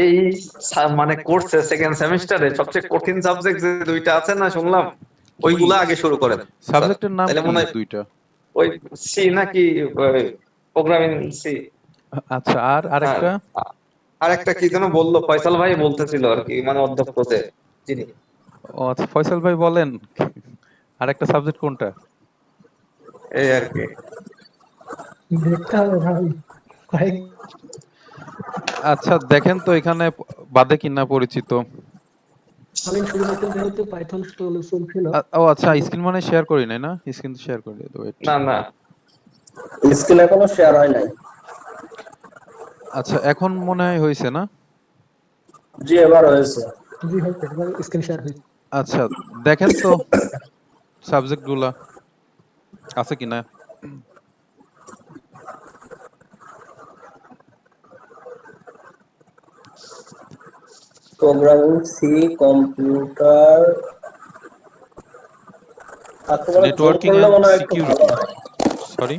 এই মানে কোর্সে সেকেন্ড সেমিস্টারে সবচেয়ে কঠিন সাবজেক্ট যে দুইটা আছে না শুনলাম, কি ওইগুলা আগে শুরু করেন স্যার। সাবজেক্টের নাম তাহলে কি মনে হয় দুইটা? ওই সি নাকি প্রোগ্রামিং সি। আচ্ছা, আর হ্যাঁ, আরেকটা? আর একটা কি যেন বললো, ফয়সাল ভাই বলতেছিল আর কি, মানে অধ্যক্ষ যে যিনি। ও আচ্ছা, ফয়সাল ভাই বলেন, আরেকটা সাবজেক্ট কোনটা? এই আর কি। দেখতে হবে ভাই, কয়েক আচ্ছা দেখেন তো এখানে বাদে কিনা পরিচিত। দিন শুরু হয়েছিল যেহেতু পাইথন চলছিল। ও আচ্ছা, স্ক্রিন মানে শেয়ার করি নাই না, স্ক্রিন তো শেয়ার করে দেবো, ওয়েট। না না, স্ক্রিন এখনো শেয়ার হয় নাই। আচ্ছা এখন মনে হয় হয়েছে না? জি এবার হয়েছে। জি হয়েছে, এবার স্ক্রিন শেয়ার হয়েছে। আচ্ছা দেখেন তো সাবজেক্ট গুলা আছে কিনা। প্রোগ্রামিং সি, কম্পিউটার, একেবারে জোর নেটওয়ার্কিং করলে এন্ড মনে হয় একটু ভালো সিকিউরিটি, হয়। সরি।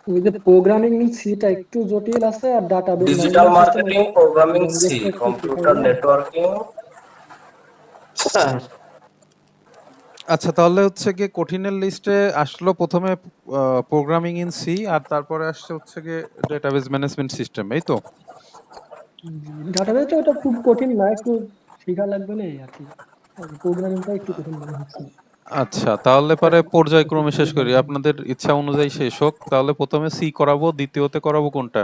ওই যে প্রোগ্রামিং সিটা একটু জটিল আছে, আর database digital management system marketing, programming C, ল্যাঙ্গুয়েজটা একটু কম্পিউটার শিখাইলে। নেটওয়ার্কিং। আচ্ছা তাহলে হচ্ছে গিয়ে কঠিনের লিস্টে আসলো প্রথমে প্রোগ্রামিং ইন সি, আর তারপরে আসছে হচ্ছে গিয়ে ডেটাবেস ম্যানেজমেন্ট সিস্টেম, এই তো। ডাটাবেসটা ওটা খুব কঠিন না, একটু শেখা লাগবে না এই আর কি। প্রোগ্রামিংটা একটু কঠিন মনে হচ্ছে। আচ্ছা তাহলে পরে পর্যায়ক্রমে শেষ করি, আপনাদের ইচ্ছা অনুযায়ী শেষ হোক। তাহলে প্রথমে সি করাবো, দ্বিতীয়তে করাবো কোনটা?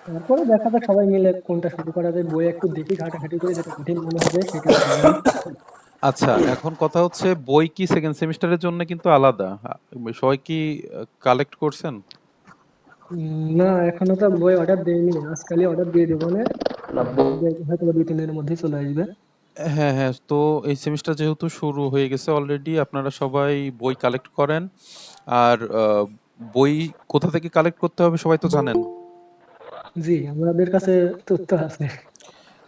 তারপরে দেখা যাক সবাই মিলে কোনটা শুরু করা যায়, বই একটু দেখি ঘাটাঘাটি করে, যেটা কঠিন মনে হবে সেটা আগামী। আচ্ছা এখন কথা হচ্ছে বই কি সেকেন্ড সেমিস্টারের জন্য কিন্তু আলাদা, সবাই কি কালেক্ট করছেন? না, এখনো তো বই অর্ডার দেয়নি, আজকালই অর্ডার দিয়ে দেবো না, হয়তো 2-3 দিনের মধ্যেই চলে আসবে। হ্যাঁ হ্যাঁ, তো এই সেমিস্টার যেহেতু শুরু হয়ে গেছে অলরেডি, আপনারা সবাই বই কালেক্ট করেন। আর বই কোথা থেকে কালেক্ট করতে হবে সবাই তো জানেন। জি, আমাদের কাছে তথ্য আছে।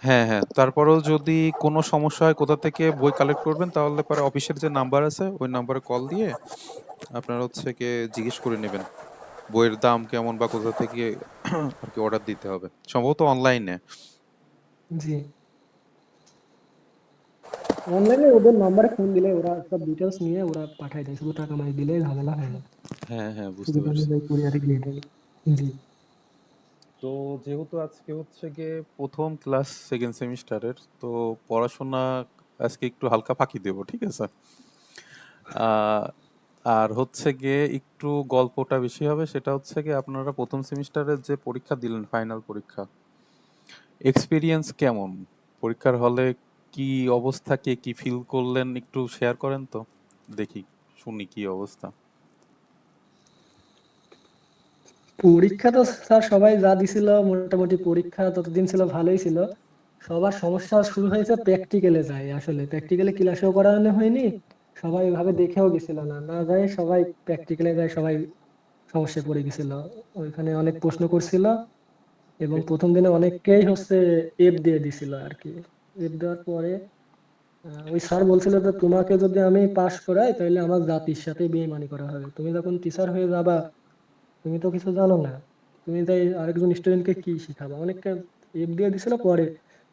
হ্যাঁ হ্যাঁ, তারপরেও যদি কোনো সমস্যা হয় কোথা থেকে বই কালেক্ট করবেন, তাহলে পরে অফিসের যে নাম্বার আছে ওই নাম্বারে কল দিয়ে আপনারা হচ্ছে গিয়ে জিজ্ঞেস করে নেবেন বইয়ের দাম কেমন বা কোথা থেকে আর কি অর্ডার দিতে হবে, সম্ভবত অনলাইনে। জি, অনলাইনে ওদের নাম্বারে ফোন দিলে ওরা সব ডিটেলস নিয়ে ওরা পাঠায় দেয়, শুধু টাকা মাই দিলে ঝামেলা হয় না। হ্যাঁ হ্যাঁ, বুঝতে সুবিধা পারছি। অনুযায়ী কুরিয়ারে দিয়ে দেয়। জি তো যেহেতু আজকে হচ্ছে গিয়ে প্রথম ক্লাস সেকেন্ড সেমিস্টারের, তো পড়াশোনা আজকে একটু হালকা ফাঁকি দেব, ঠিক আছে? আহ, আর হচ্ছে গিয়ে একটু গল্পটা বেশি হবে, সেটা হচ্ছে গিয়ে আপনারা প্রথম সেমিস্টারের যে পরীক্ষা দিলেন, ফাইনাল পরীক্ষা, এক্সপিরিয়েন্স কেমন? পরীক্ষার হলে কি অবস্থা, কে কি ফিল করলেন একটু শেয়ার করেন তো, দেখি, শুনি কি অবস্থা। পরীক্ষা তো স্যার সবাই যা দিছিল মোটামুটি, পরীক্ষা ততদিন ছিল ভালোই ছিল। সবার সমস্যা শুরু হয়েছে প্র্যাকটিক্যালে যায়, আসলে প্র্যাকটিক্যালে ক্লাসেও করানো হয়নি, সবাই ওইভাবে দেখেও গেছিল না, না যায় সবাই প্র্যাকটিক্যালে যায়, সবাই সমস্যায় পড়ে গেছিল। ওইখানে অনেক প্রশ্ন করছিল, এবং প্রথম দিনে অনেককেই এফ দিয়ে দিছিল আর কি। এফ দেওয়ার পরে ওই স্যার বলছিল যে তোমাকে যদি আমি পাশ করাই তাহলে আমার জাতির সাথে বেইমানি করা হবে, তুমি যখন টিচার হয়ে যাবা তুমি তো কিছু জানো না, তুমি তাই আরেকজন স্টুডেন্টকে কি শিখাবা। অনেককে এফ দিয়ে দিছিল। পরে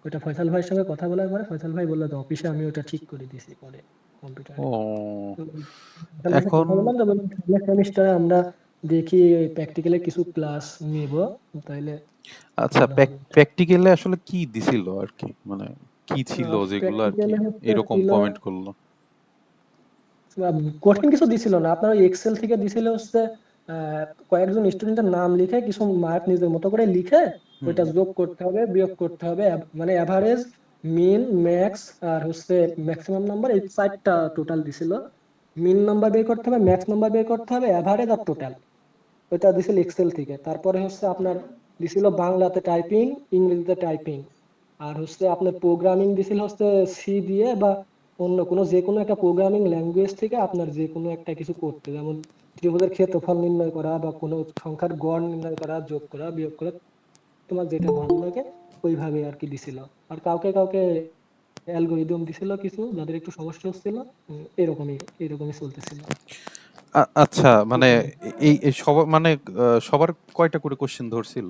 ওইটা ফয়সাল ভাইয়ের সঙ্গে কথা বলার পরে ফয়সাল ভাই বললো যে অফিসে আমি ওটা ঠিক করে দিছি পরে কম্পিউটারে। ও, তো ফয়সাল ভাইয়ের সাথে এখন কথা বললাম, তো বললাম সামনের সেমিস্টারে আমরা দেখি প্র্যাকটিক্যালে কিছু ক্লাস নিব, তাইলে আচ্ছা, ভালো হবে। প্র্যাকটিক্যালে আসলে কি দিছিল আর কি, মানে কি ছিল যেগুলো আর কি প্র্যাকটিক্যালে এরকম ছিল কমেন্ট করলো? কঠিন কিছু দিছিল না, আপনার ওই এক্সেল থেকে দিছিল আহ, কয়েকজন স্টুডেন্টের নাম লিখে কিছু মার্ক নিজের মতো করে লিখে হুম ওইটা যোগ করতে হবে, বিয়োগ করতে হবে, মানে অ্যাভারেজ, মিন, ম্যাক্স আর ম্যাক্সিমাম নাম্বার, এই 4টা টোটাল দিছিল। মিন নাম্বার বের করতে হবে, ম্যাক্স নাম্বার বের করতে হবে, অ্যাভারেজ আর টোটাল। ওইটা দিছিল এক্সেল থেকে। তারপরে আপনার দিছিল বাংলাতে টাইপিং, ইংরেজিতে টাইপিং, আর আপনার প্রোগ্রামিং দিছিল সি দিয়ে বা অন্য কোনো যে কোনো একটা প্রোগ্রামিং ল্যাঙ্গুয়েজ থেকে আপনার যে কোনো একটা কিছু করতে, যেমন ত্রিভুজের ক্ষেত্রফল নির্ণয় করা বা কোনো সংখ্যার গড় নির্ণয় করা, যোগ করা, বিয়োগ করা, তোমার যেটা ভালো লাগে ওইভাবে আর কি দিছিল। আর কাউকে কাউকে অ্যালগোরিদম দিছিল কিছু, যাদের একটু সমস্যা হচ্ছিল। এরকমই এরকমই চলতেছিল। আচ্ছা, মানে এই সবার মানে সবার কয়টা করে কোশ্চেন ধরছিল?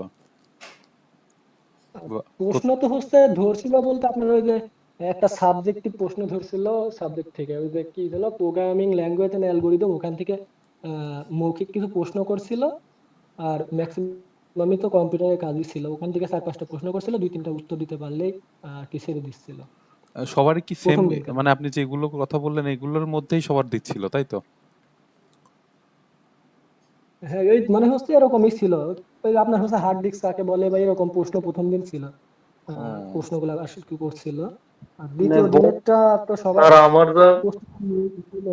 প্রশ্ন তো হচ্ছে ধরছিল বলতে আপনার ওই যে একটা সাবজেক্টিভ প্রশ্ন ধরছিল সাবজেক্ট থেকে, ওই যে কি ছিল প্রোগ্রামিং ল্যাঙ্গুয়েজ এন্ড অ্যালগোরিদম, ওখান থেকে মৌখিক কিছু প্রশ্ন করছিল। আর ম্যাক্সিমামই তো কম্পিউটারের কাজই ছিল, ওখান থেকে 4-5টা প্রশ্ন করছিল, 2-3টা উত্তর দিতে পারলেই আর কি ছেড়ে দিচ্ছিল সবারই কি সেম, প্রথম দিনকার। মানে আপনি যেগুলো কথা বললেন এগুলোর মধ্যেই সবার দিচ্ছিল, তাই তো? হ্যাঁ, এই মানে হচ্ছে এরকমই ছিল। ওই আপনার হচ্ছে হার্ড ডিস্ক কাকে বলে বা এরকম প্রশ্ন প্রথম দিন ছিল, ও প্রশ্নগুলো আসলে কি করছিল। আর মানে দ্বিতীয় দিনেরটা তো সবাই স্যার আমার যা প্রস্তুতি নিয়ে ছিল।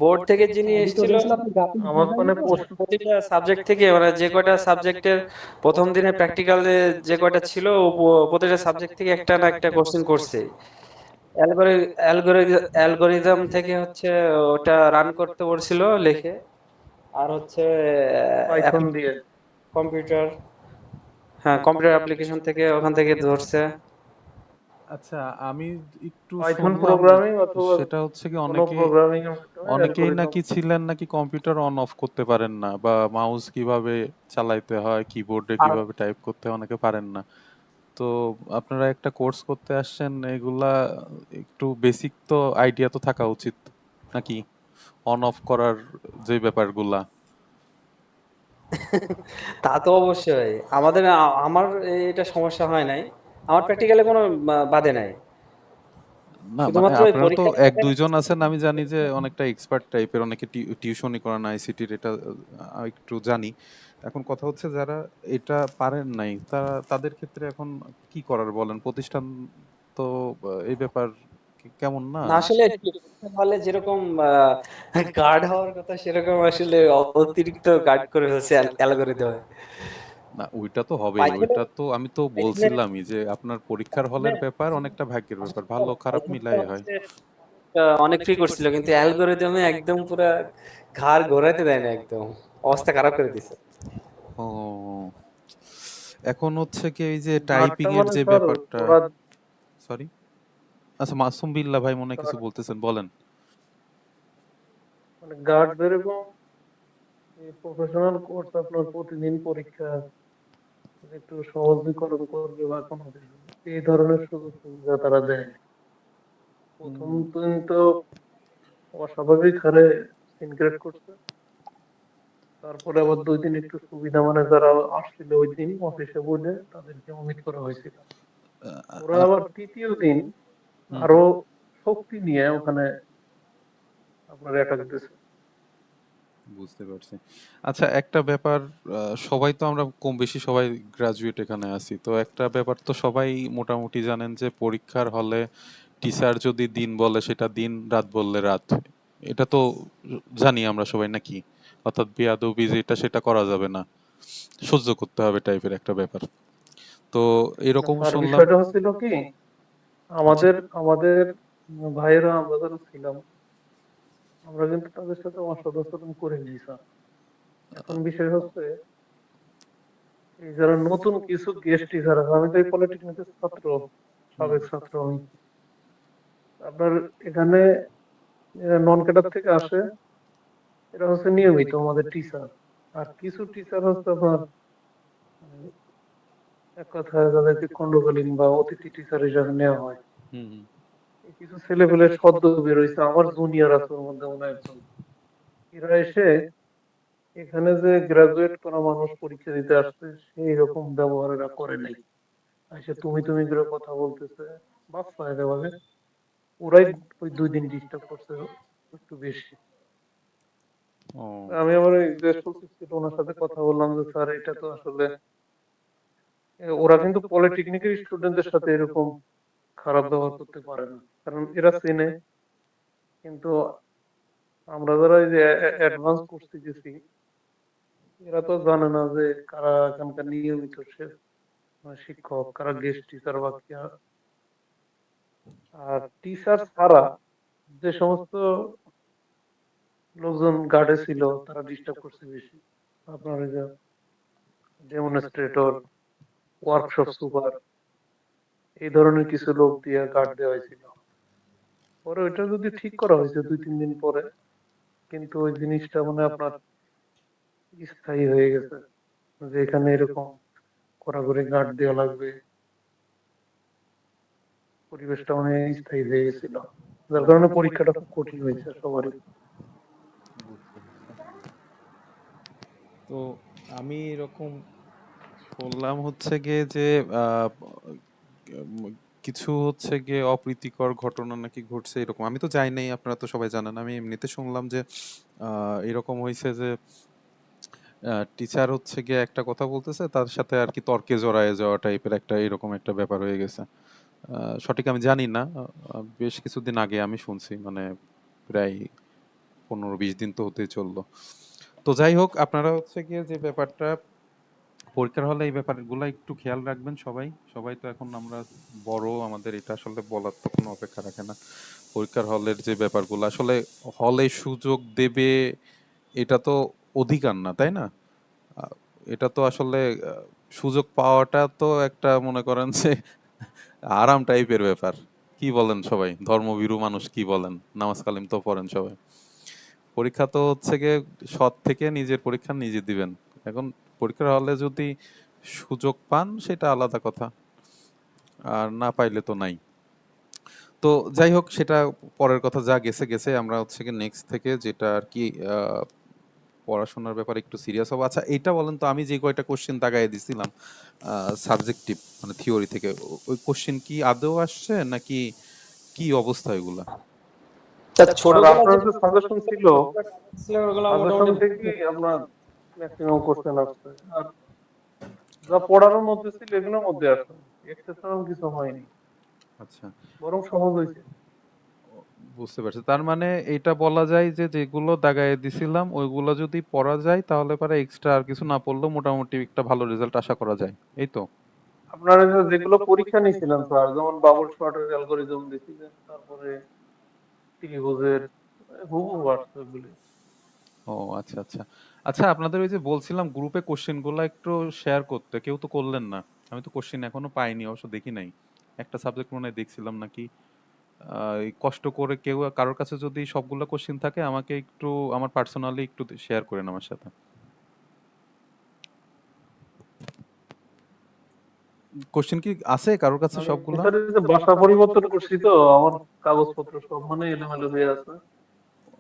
বোর্ড থেকে যিনি দ্বিতীয় এসেছিল দিন ছিল আপনি গ্রাফিক আমার ডিজাইন মানে তো। প্রতিটা সাবজেক্ট থেকে মানে যে কয়টা সাবজেক্টের প্রথম দিনে প্র্যাকটিক্যালে যে কয়টা ছিল প্রতিটা সাবজেক্ট থেকে একটা না একটা কোশ্চেন করছে। অ্যালগোরিদম থেকে হচ্ছে ওটা রান করতে বলছিল লিখে, আর হচ্ছে পাইথন দিয়ে কম্পিউটার, হ্যাঁ কম্পিউটার অ্যাপ্লিকেশন থেকে ওখান থেকে ধরছে। আচ্ছা, আমি একটু পাইথন শুনলাম, প্রোগ্রামিং অথবা সেটা হচ্ছে কি কোনো প্রোগ্রামিং এর মাধ্যমে অনেকেই অ্যালগরিদম। নাকি ছিলেন নাকি কম্পিউটার অন অফ করতে পারেন না, বা মাউস কিভাবে চালাইতে হয়, কিবোর্ডে আর কিভাবে টাইপ করতে হয় অনেকে পারেন না। তো আপনারা একটা কোর্স করতে আসছেন, এগুলা একটু বেসিক তো আইডিয়া তো থাকা উচিত নাকি, অন অফ করার যে ব্যাপারগুলা। তা তো অবশ্যই আমাদের আমার এটা সমস্যা হয় নাই, আমার প্র্যাকটিক্যালে কোনো বাধে নাই, না মানে শুধুমাত্র ওই আপনারা তো পরীক্ষার এক দুইজন আছেন, আমি জানি যে অনেকটা এক্সপার্ট টাইপের, অনেকে টিউশনই করান আইসিটির, এটা একটু জানি। এখন কথা হচ্ছে যারা এটা পারেন নাই, তারা তাদের ক্ষেত্রে এখন কি করার বলেন? প্রতিষ্ঠান তো এই ব্যাপার কেমন না। না আসলে হলে যেরকম গার্ড হওয়ার কথা সেরকম আসলে অতিরিক্ত গার্ড করে ফেলছে অ্যালগরিদমে। না ওইটা তো হবেই, পাইথনে ওইটা তো আমি তো পাইথনের বলছিলামই যে আপনার পরীক্ষার হলের ব্যাপার অনেকটা ভাগ্যের ব্যাপার, ভালো খারাপ পাইথনটা মিলাই হয়। হচ্ছে অনেক ফ্রি করছিল, কিন্তু অ্যালগরিদমে একদম পুরা ঘাড় ঘোরাতে দেয় না, একদম অবস্থা খারাপ করে দিছে। ও, এখন হচ্ছে কি এই যে গার্ডটা টাইপিং এর মানে যে স্যার ব্যাপারটা, ওরা সরি, আচ্ছা মাসুম বিল্লাহ ভাই মনে হয় স্যার কিছু বলতেছেন, বলেন। মানে গার্ড যেরকম প্রফেশনাল কোর্স আপনার প্রতিদিন পরীক্ষা একটু সহজীকরণ করবে বা কোনো কিছু, এই ধরনের সুযোগ সুবিধা তারা দেয়। প্রথম দিন তো অস্বাভাবিক হারে সিনক্রেট করছে, তারপরে আবার 2 দিন একটু সুবিধা মানে যারা আসছিল ওই দিন অফিসে বলে তাদেরকে অমিট করা হয়েছিল। ওরা আবার তৃতীয় দিন হুম আরো হুম, শক্তি নিয়ে ওখানে আপনার অ্যাটাক দিছে। বুঝতে পারছি। আচ্ছা একটা ব্যাপার, সবাই তো আমরা কম বেশি সবাই গ্রাজুয়েট এখানে আছি, তো একটা ব্যাপার তো সবাই মোটামুটি জানেন যে পরীক্ষার হলে টিচার যদি দিন বলে সেটা দিন, রাত বললে রাত, এটা তো জানি আমরা সবাই নাকি, অর্থাৎ বেয়াদবি যেটা সেটা করা যাবে না, সহ্য করতে হবে টাইপের একটা ব্যাপার। তো না এরকম স্যার শুনলাম। বিষয়টা হচ্ছিল কি, আচ্ছা, আমাদের আমাদের ভাইয়েরা আমরা যারা ছিলাম আমরা কিন্তু তাদের সাথে অসদাচরণ করে নিই স্যার। এখন বিষয় হচ্ছে এই যারা নতুন কিছু গেস্ট টিচার আছে, আমি তো এই পলিটেকনিকের ছাত্র, হুম সাবেক ছাত্র আমি। আপনার এখানে নন ক্যাডার থেকে আসে, এরা হচ্ছে নিয়মিত আমাদের টিচার। আর কিছু টিচার হচ্ছে আপনার মানে এক কথায় যাদেরকে খণ্ডকালীন বা অতিথি টিচার হিসাবে নেওয়া হয়। হুম হুম, এই কিছু ছেলে পেলে সদ্য বের হয়েছে, আমার জুনিয়র আছে ওর মধ্যে মনে হয় একজন, এরা এসে এখানে যে গ্রাজুয়েট করা মানুষ পরীক্ষা দিতে আসছে সেই রকম ব্যবহার এরা করে নাই। এসে তুমি তুমি করে কথা বলতেছে, বাচ্চা একেবারে, ওরাই ওই 2 দিন ডিস্টার্ব করছে একটু বেশি। ও, আমি আমার ওই যে সচিব ছিল ওনার সাথে কথা বললাম যে স্যার এটা তো আসলে ওরা কিন্তু পলিটেকনিকের স্টুডেন্টদের সাথে এরকম খারাপ ব্যবহার করতে পারে না, কারণ এরা চেনে। কিন্তু আমরা যারা এই যে অ্যাডভান্স কোর্সে গেছি এরা তো জানে না যে কারা এখানকার নিয়মিত শিক্ষক, কারা গেস্ট টিচার বা কি। আর টিচার ছাড়া যে সমস্ত লোকজন গার্ডে ছিল তারা ডিস্টার্ব করছে বেশি। আপনার ওই যে ডেমনস্ট্রেটর, ওয়ার্কশপ সুপার, এই ধরনের কিছু লোক দিয়ে গার্ড দেওয়া হয়েছিল। পরে ওইটা যদি ঠিক করা হয়েছে 2-3 দিন পরে, কিন্তু ওই জিনিসটা মানে আপনার স্থায়ী হয়ে গেছে, যে এখানে এরকম কড়াকড়ি গার্ড দেওয়া লাগবে, পরিবেশটা মানে স্থায়ী হয়ে গেছিল, যার কারণে পরীক্ষাটা খুব কঠিন হয়েছে সবারই। তো আমি এরকম শুনলাম হচ্ছে গিয়ে যে আহ, উম, কিছু হচ্ছে গিয়ে অপ্রীতিকর ঘটনা নাকি ঘটছে এরকম। আমি তো যাই নাই, আপনারা তো সবাই জানেন। আমি এমনিতে শুনলাম যে এরকম হয়েছে যে টিচার হচ্ছে গিয়ে একটা কথা বলতেছে, তার সাথে আর কি তর্কে জড়ায় যাওয়া টাইপের একটা এরকম একটা ব্যাপার হয়ে গেছে। সঠিক আমি জানি না, বেশ কিছুদিন আগে আমি শুনছি, মানে প্রায় 15-20 দিন তো হতেই চললো। তো যাই হোক, আপনারা হচ্ছে গিয়ে যে ব্যাপারটা পরীক্ষার হলে এই ব্যাপারগুলো একটু খেয়াল রাখবেন। সবাই সবাই তো এখন আমরা বড়, আমাদের এটা আসলে বলার তো কোনো অপেক্ষা রাখে না। পরীক্ষার হলের যে ব্যাপারগুলো আসলে হলে সুযোগ দেবে, এটা তো অধিকার না, তাই না? আহ, এটা তো আসলে সুযোগ পাওয়াটা তো একটা মনে করেন যে আরাম টাইপের ব্যাপার। কি বলেন সবাই? ধর্মভীরু মানুষ কি বলেন? নামাজ কালিম তো পড়েন সবাই। পরীক্ষা তো হচ্ছে গিয়ে সৎ থেকে নিজের পরীক্ষা নিজে দিবেন। এখন পরীক্ষার হলে যদি সুযোগ পান সেটা আলাদা কথা, আর না পাইলে তো নাই। তো যাই হোক, সেটা পরের কথা, যা গেছে গেছে। আমরা হচ্ছে গিয়ে নেক্সট থেকে যেটা আর কি পড়াশোনার ব্যাপারে একটু সিরিয়াস হবো। আচ্ছা এটা বলেন তো, আমি যে কয়টা কোশ্চেন দাগায় দিছিলাম সাবজেক্টিভ মানে থিওরি থেকে, ওই কোশ্চেন কি আদৌ আসছে নাকি কি অবস্থা এগুলা? তা আর ছোটবেলা আপনার যে যে সাজেশন ছিল, ছিল ওগুলো সাজেশন মোটামুটি থেকে আপনার ম্যাক্সিমাম কোশ্চেন আসছে, আর যা পড়ানোর মধ্যে ছিল এগুলোর মধ্যে আসছে, এক্সেপশনাল কিছু হয়নি, আচ্ছা, বরং সহজ হয়েছে। বুঝতে পারছি। তার মানে এটা বলা যায় যে যেগুলো দাগায় দিছিলাম ওইগুলো যদি পড়া যায় তাহলে পরে এক্সট্রা আর কিছু না পড়লেও মোটামুটি একটা ভালো রেজাল্ট আশা করা যায়, এই তো? আপনারা যে যেগুলো পরীক্ষা নিয়েছিলেন স্যার, যেমন বাবল শর্টের অ্যালগরিদম দিয়েছিলেন, তারপরে ত্রিভুজের হুবহু আসছে এগুলি। ও আচ্ছা আচ্ছা। আচ্ছা আপনাদের ওই যে বলছিলাম গ্রুপে কোশ্চেন গুলো একটু শেয়ার করতে, কেউ তো করলেন না। আমি তো কোশ্চেন এখনো পাইনি, অবশ্য দেখি নাই। একটা সাবজেক্ট মনে হয় দেখছিলাম নাকি। এই কষ্ট করে কেউ কারোর কাছে যদি সবগুলো কোশ্চেন থাকে আমাকে একটু আমার পার্সোনালি একটু শেয়ার করেন আমার সাথে। কোশ্চেন কি আছে কারোর কাছে আমি সবগুলা? স্যার এই যে বাসা পরিবর্তন করছি তো, আমার কাগজপত্র সব মানে এলোমেলো হয়ে আছে,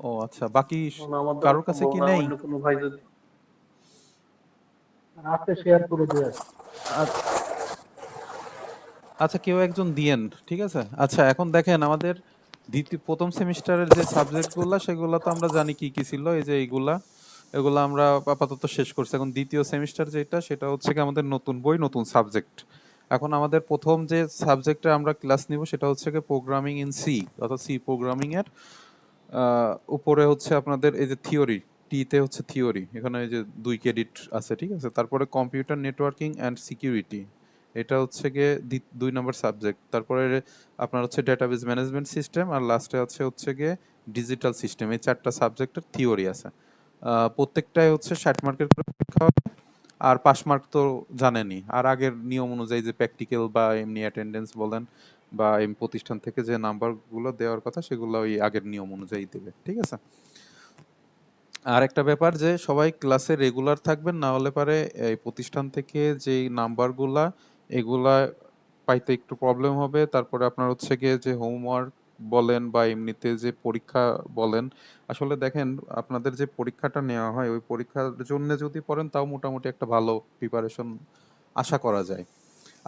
ও আচ্ছা, বাকি মানে আমার দ্বারা কারোর কাছে সম্ভব কি না, নেই? অন্য কোনো ভাই যদি রাতে শেয়ার করে দিয়ে আসে। আ- আচ্ছা কেউ একজন দিয়েন, ঠিক আছে। আচ্ছা এখন দেখেন, আমাদের প্রথম সেমিস্টারের যে সাবজেক্টগুলো সেগুলো তো আমরা জানি কি কি ছিল, এই যে এইগুলা, এগুলো আমরা আপাতত শেষ করছি। এখন দ্বিতীয় সেমিস্টার যেটা, সেটা হচ্ছে কি আমাদের নতুন বই নতুন সাবজেক্ট। এখন আমাদের প্রথম যে সাবজেক্টে আমরা ক্লাস নিব সেটা হচ্ছে কি প্রোগ্রামিং ইন সি, অর্থাৎ সি প্রোগ্রামিং এর উপরে হচ্ছে আপনাদের এই যে থিওরি, টিতে হচ্ছে থিওরি, এখানে এই যে 2 ক্রেডিট আছে, ঠিক আছে। তারপরে কম্পিউটার নেটওয়ার্কিং অ্যান্ড সিকিউরিটি, এটা হচ্ছে গিয়ে 2 নম্বর সাবজেক্ট। তারপরে আপনার হচ্ছে ডেটাবেস ম্যানেজমেন্ট সিস্টেম, আর লাস্টে হচ্ছে গিয়ে ডিজিটাল সিস্টেম। এই 4টা সাবজেক্টের থিওরি আছে। প্রত্যেকটাই হচ্ছে 60 মার্কের করে পরীক্ষা হবে। আর পাস মার্ক তো জানেনই। আর আগের নিয়ম অনুযায়ী যে প্র্যাকটিক্যাল বা এমনি অ্যাটেন্ডেন্স বলেন বা এম প্রতিষ্ঠান থেকে যে নাম্বারগুলো দেওয়ার কথা সেগুলো ওই আগের নিয়ম অনুযায়ী দেবে, ঠিক আছে। আর একটা ব্যাপার যে সবাই ক্লাসে রেগুলার থাকবেন, না হলে পারে এই প্রতিষ্ঠান থেকে যেই নাম্বারগুলা এগুলা পাইতে একটু প্রবলেম হবে। তারপরে আপনার হচ্ছে গিয়ে যে হোমওয়ার্ক বলেন বা এমনিতে যে পরীক্ষা বলেন, আসলে দেখেন আপনাদের যে পরীক্ষাটা নেওয়া হয় ওই পরীক্ষার জন্য যদি পড়েন তাও মোটামুটি একটা ভালো প্রিপারেশন আশা করা যায়।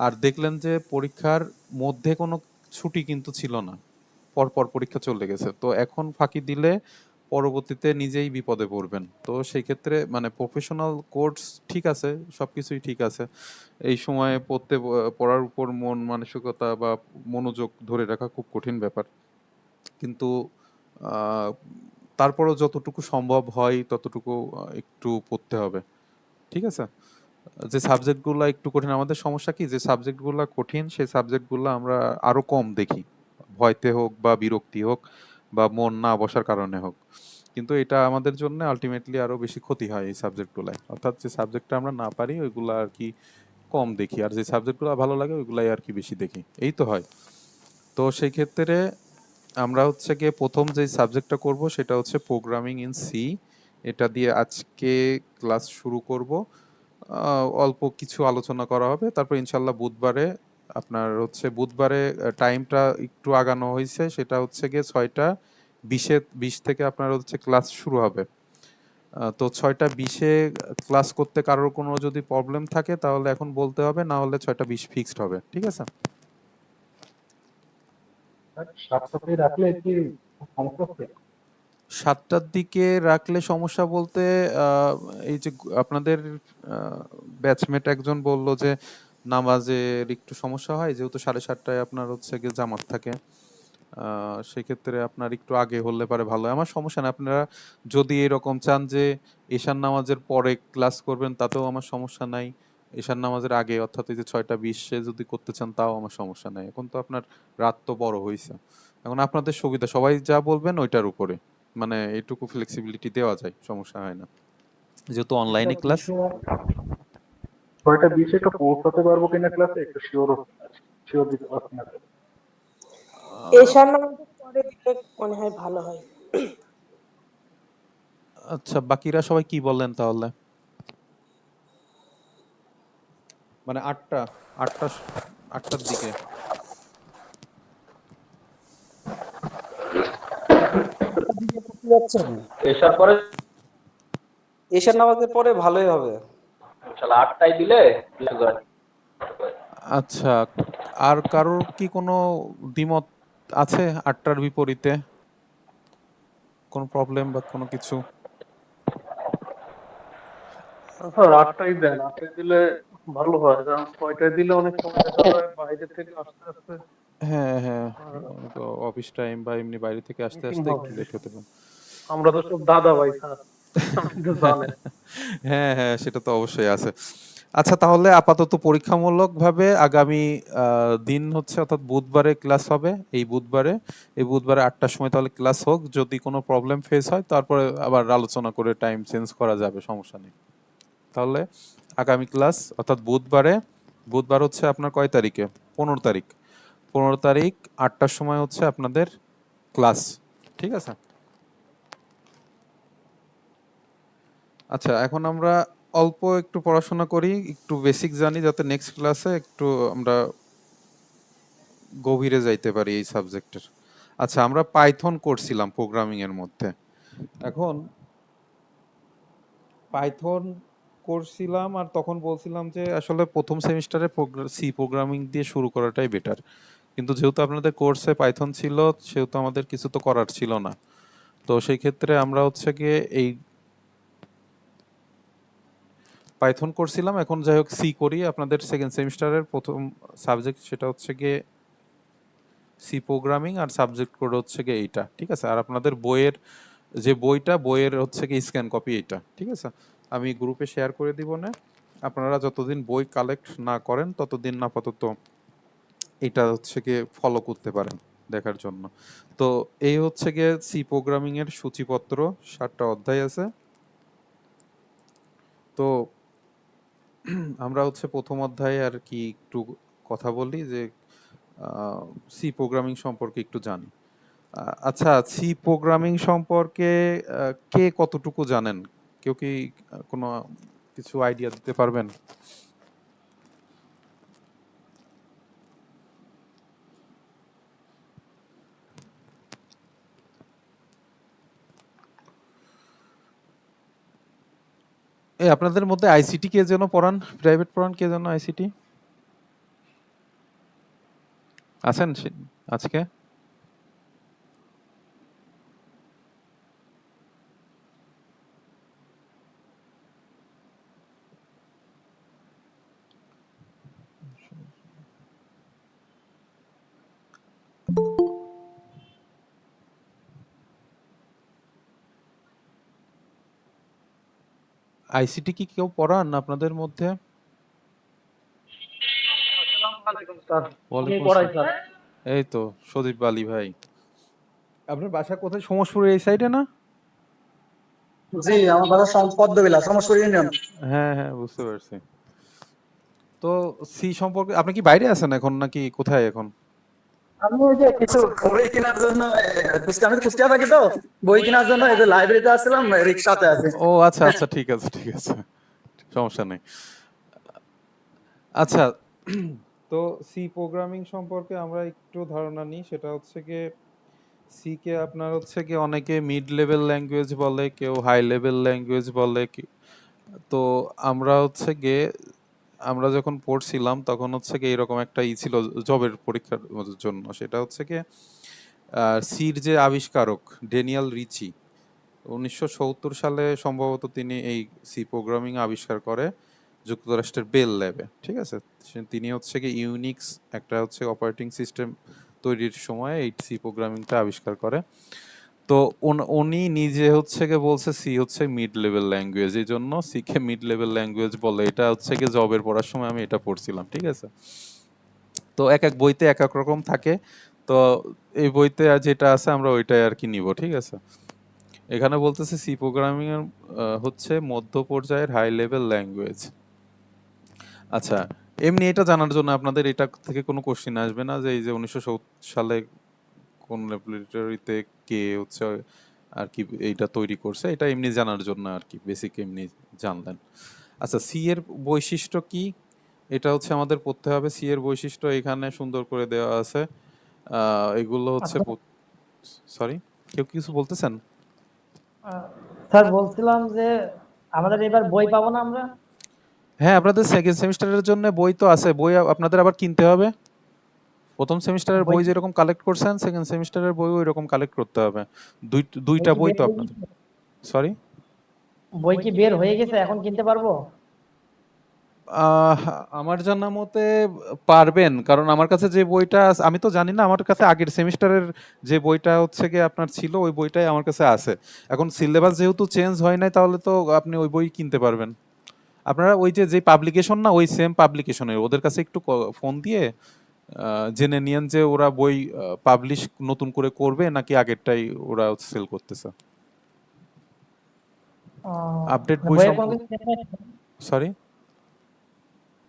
আর দেখলেন যে পরীক্ষার মধ্যে কোনো ছুটি কিন্তু ছিল না, পরপর পরীক্ষা চলে গেছে। তো এখন ফাঁকি দিলে পরবর্তীতে নিজেই বিপদে পড়বেন। তো সেই ক্ষেত্রে মানে প্রফেশনাল কোর্স ঠিক আছে, সবকিছুই ঠিক আছে, এই সময়ে পড়ার উপর মন মানসিকতা বা মনোযোগ ধরে রাখা খুব কঠিন ব্যাপার। কিন্তু আহ, তারপরেও যতটুকু সম্ভব হয় ততটুকু একটু পড়তে হবে, ঠিক আছে। যে সাবজেক্টগুলো একটু কঠিন, আমাদের সমস্যা কি, যে সাবজেক্টগুলো কঠিন সেই সাবজেক্টগুলো আমরা আরো কম দেখি, ভয়তে হোক বা বিরক্তি হোক বা মন না বসার কারণে হোক। কিন্তু এটা আমাদের জন্য আলটিমেটলি আরো বেশি ক্ষতি হয় এই সাবজেক্টগুলাই, অর্থাৎ যে সাবজেক্টটা আমরা না পারি ওইগুলো আর কি কম দেখি, আর যে সাবজেক্টগুলো ভালো লাগে ওইগুলাই আর কি বেশি দেখি, এই তো হয়। তো সেই ক্ষেত্রে আমরা হচ্ছে গিয়ে প্রথম যে সাবজেক্টটা করব সেটা হচ্ছে প্রোগ্রামিং ইন সি। এটা দিয়ে আজকে ক্লাস শুরু করব। অল্প কিছু আলোচনা করা হবে, তারপর ইনশাল্লাহ বুধবারে আপনার হচ্ছে বুধবারে টাইমটা একটু আগানো হয়েছে, সেটা হচ্ছে গিয়ে 6:20 থেকে আপনার হচ্ছে ক্লাস শুরু হবে। তো 6:20 ক্লাস করতে কারোর কোনো যদি প্রবলেম থাকে তাহলে এখন বলতে হবে, না হলে 6:20 ফিক্সড হবে, ঠিক আছে? 7টার দিকে রাখলে সমস্যা বলতে এই যে আপনাদের ব্যাচমেট একজন বলল যে নামাজের একটু সমস্যা হয়, যেহেতু 7:30টায় আপনার হচ্ছে গিয়ে জামাত থাকে। সেক্ষেত্রে আপনার একটু আগে হলে পারে ভালো হয়। আমার সমস্যা নেই, আপনারা যদি এরকম চান যে এশার নামাজের পরে ক্লাস করবেন তাতেও আমার সমস্যা নাই। এশার নামাজের আগে অর্থাৎ এই যে 6:20 যদি করতে চান তাও আমার সমস্যা নাই। এখন তো আপনার রাত তো বড় হয়েছে, এখন আপনাদের সুবিধা, সবাই যা বলবেন ওইটার উপরে, মানে এইটুকু ফ্লেক্সিবিলিটি দেওয়া যায়, সমস্যা হয় না, যেহেতু অনলাইনে ক্লাস। 6:20 একটু পৌঁছাতে পারবো কিনা ক্লাসে একটু শিওর দিতে পারছি না। এশার নামাজের পরে দিলে মনে হয় ভালো হয়। আচ্ছা, বাকিরা সবাই কি বললেন তাহলে? মানে 8টার দিকে। এসার পরে এশার নামাজের পরে ভালোই হবে। ইনশাআল্লাহ 8টায় দিলে সুযোগ হয়। আচ্ছা, আর কারোর কি কোনো দ্বিমত আছে 8টার বিপরীতে? কোনো প্রবলেম বা কোনো কিছু? স্যার 8টায় দেন, 8টায় দিলে ভালো হয়, কারণ 6টায় দিলে অনেক সময় দেখা যায় বাইরে থেকে আস্তে আস্তে হ্যাঁ হ্যাঁ, তো অফিস টাইম বা এমনি বাইরে থেকে আসতে মিটিং আসতে হবে। একটু লেট হতে পারে। আমরা তো সব দাদা ভাই স্যার, আপনি তো জানেন। হ্যাঁ হ্যাঁ, সেটা তো অবশ্যই আছে। আচ্ছা, তাহলে আপাতত পরীক্ষামূলকভাবে আগামী দিন হচ্ছে অর্থাৎ বুধবারে ক্লাস হবে। এই বুধবারে 8টার সময় তাহলে ক্লাস হোক। যদি কোনো প্রবলেম ফেস হয় তারপরে আবার আলোচনা করে টাইম চেঞ্জ করা যাবে, সমস্যা নেই। তাহলে আগামী ক্লাস অর্থাৎ বুধবার হচ্ছে আপনার কয় তারিখে? 15 তারিখ। 15 তারিখ 8টার সময় হচ্ছে আপনাদের ক্লাস, ঠিক আছে? আচ্ছা, এখন আমরা অল্প একটু পড়াশোনা করি, একটু বেসিক জানি, যাতে নেক্সট ক্লাসে একটু আমরা গভীরে যাইতে পারি এই সাবজেক্টের। আচ্ছা, আমরা পাইথন করছিলাম প্রোগ্রামিং এর মধ্যে। এখন পাইথন করছিলাম আর তখন বলছিলাম যে আসলে প্রথম সেমিস্টারে সি প্রোগ্রামিং দিয়ে শুরু করাটাই বেটার, কিন্তু যেহেতু আপনাদের কোর্সে পাইথন ছিল সেহেতু আমাদের কিছু তো করার ছিল না। তো সেই ক্ষেত্রে আমরা হচ্ছে গিয়ে এই পাইথন করছিলাম। এখন যাই হোক, সি করি। আপনাদের সেকেন্ড সেমিস্টারের প্রথম সাবজেক্ট সেটা হচ্ছে গিয়ে সি প্রোগ্রামিং, আর সাবজেক্ট কোড হচ্ছে গিয়ে এইটা, ঠিক আছে? আর আপনাদের বইয়ের যে বইয়ের হচ্ছে গিয়ে স্ক্যান কপি এইটা, ঠিক আছে? আমি গ্রুপে শেয়ার করে দিব না, আপনারা যতদিন বই কালেক্ট না করেন ততদিন আপাতত এটা হচ্ছে গিয়ে ফলো করতে পারেন দেখার জন্য। তো এই হচ্ছে গিয়ে সি প্রোগ্রামিং এর সূচিপত্র, 7টা অধ্যায় আছে। তো আমরা হচ্ছে প্রথম অধ্যায়ে আর কি একটু কথা বলি যে সি প্রোগ্রামিং সম্পর্কে একটু জানি। আচ্ছা, সি প্রোগ্রামিং সম্পর্কে কে কতটুকু জানেন? কেউ কি কোনো কিছু আইডিয়া দিতে পারবেন? এই আপনাদের মধ্যে আইসিটি কে যেন পড়ান, প্রাইভেট পড়ান কে যেন আইসিটি আছেন আজকে? আইসিটি কি কেউ পড়ান আপনাদের মধ্যে? আসসালামু আলাইকুম স্যার, আমি ওয়ালাইকুম পড়াই আসসালাম। স্যার। এই তো সদীপ আলী ভাই, আপনার বাসা কোথায়? সোমসপুরের এই সাইডে না? জি, আমার বাসা পদ্মবিলা, সমস্যা ইউনিয়ন। হ্যাঁ হ্যাঁ, বুঝতে পারছি। তো সি সম্পর্কে আপনি কি বাইরে আছেন এখন নাকি কোথায় এখন? আমি ওই যে কিছু বই কেনার জন্য আমি তো কুষ্টিয়া থাকি, তো বই কেনার জন্য এই যে লাইব্রেরিতে আসছিলাম, রিক্সাতে আছি। ও আচ্ছা আচ্ছা, ঠিক আছে ঠিক আছে, সমস্যা নেই। আচ্ছা, তো সি প্রোগ্রামিং সম্পর্কে আমরা একটু ধারণা নিই। সেটা হচ্ছে গিয়ে সি কে আপনার হচ্ছে কি অনেকে মিড লেভেল ল্যাঙ্গুয়েজ বলে, কেউ হাই লেভেল ল্যাঙ্গুয়েজ বলে। তো আমরা হচ্ছে গিয়ে আমরা যখন পড়ছিলাম তখন হচ্ছে কি এরকম একটা ছিল জবের পরীক্ষার জন্য। সেটা হচ্ছে কি সির যে আবিষ্কারক ড্যানিয়েল রিচি 1970 সালে সম্ভবত তিনি এই সি প্রোগ্রামিং আবিষ্কার করে যুক্তরাষ্ট্রের বেল ল্যাবে, ঠিক আছে। তিনি হচ্ছে কি ইউনিক্স একটা হচ্ছে অপারেটিং সিস্টেম তৈরির সময় এই সি প্রোগ্রামিংটা আবিষ্কার করে। তো উনি নিজে হচ্ছে কি বলছে সি হচ্ছে মিড লেভেল ল্যাঙ্গুয়েজ, এই জন্য C K mid level language বলে। এটা হচ্ছে কি জবের পড়ার সময় আমি এটা পড়ছিলাম, ঠিক আছে। তো এক এক বইতে এক এক রকম থাকে, তো এই বইতে যেটা আছে আমরা ওইটাই আর কি নিব, ঠিক আছে। এখানে বলতেছে সি প্রোগ্রামিং এর হচ্ছে মধ্য পর্যায়ের হাই লেভেল ল্যাঙ্গুয়েজ। আচ্ছা, এমনি এটা জানার জন্য আপনাদের এটা থেকে কোনো কোশ্চেন আসবে না যে এই যে 1970 সালে কোন ল্যাবরেটরিতে কে হচ্ছে আর কি এইটা তৈরি করছে, এটা এমনি জানার জন্য আর কি, বেসিক এমনি জানলেন। আচ্ছা, সি এর বৈশিষ্ট্য কি, এটা হচ্ছে আমাদের পড়তে হবে। সি এর বৈশিষ্ট্য এখানে সুন্দর করে দেওয়া আছে। এগুলো হচ্ছে, আচ্ছা, সরি কেউ কিছু বলতেছেন? স্যার বলছিলাম যে আমাদের এবার বই পাবো না আমরা? হ্যাঁ, আপনাদের সেকেন্ড সেমিস্টারের জন্য বই তো আছে, বই আপনাদের আবার কিনতে হবে। প্রথম সেমিস্টারের বই বই যেরকম কালেক্ট করছেন সেকেন্ড সেমিস্টারের বই ওই রকম কালেক্ট করতে হবে। বই দুইটা কি বই বের তো হয়ে আপনাদের। গেছে? সরি, বই কি বের হয়ে গেছে, এখন কিনতে পারবো? আহ, আমার জানা মতে পারবেন, কারণ আমার কাছে যে বইটা আমি তো জানি না, আমার কাছে আগের সেমিস্টারের যে বইটা হচ্ছে গিয়ে আপনার ছিল ওই বইটাই আমার কাছে আছে। এখন সিলেবাস যেহেতু চেঞ্জ হয় নাই তাহলে তো আপনি ওই বই কিনতে পারবেন। আপনারা ওই যে পাবলিকেশন না, ওই সেম পাবলিকেশনের ওদের কাছে একটু ফোন দিয়ে জেনে নিয়েন যে ওরা বই পাবলিশ নতুন করে করবে নাকি আগেরটাই ওরা সেল করতেছে। আপডেট মানে বই বইয়ের কোনো সম্পর্কে, কিছু চেঞ্জ হয়নি? সরি,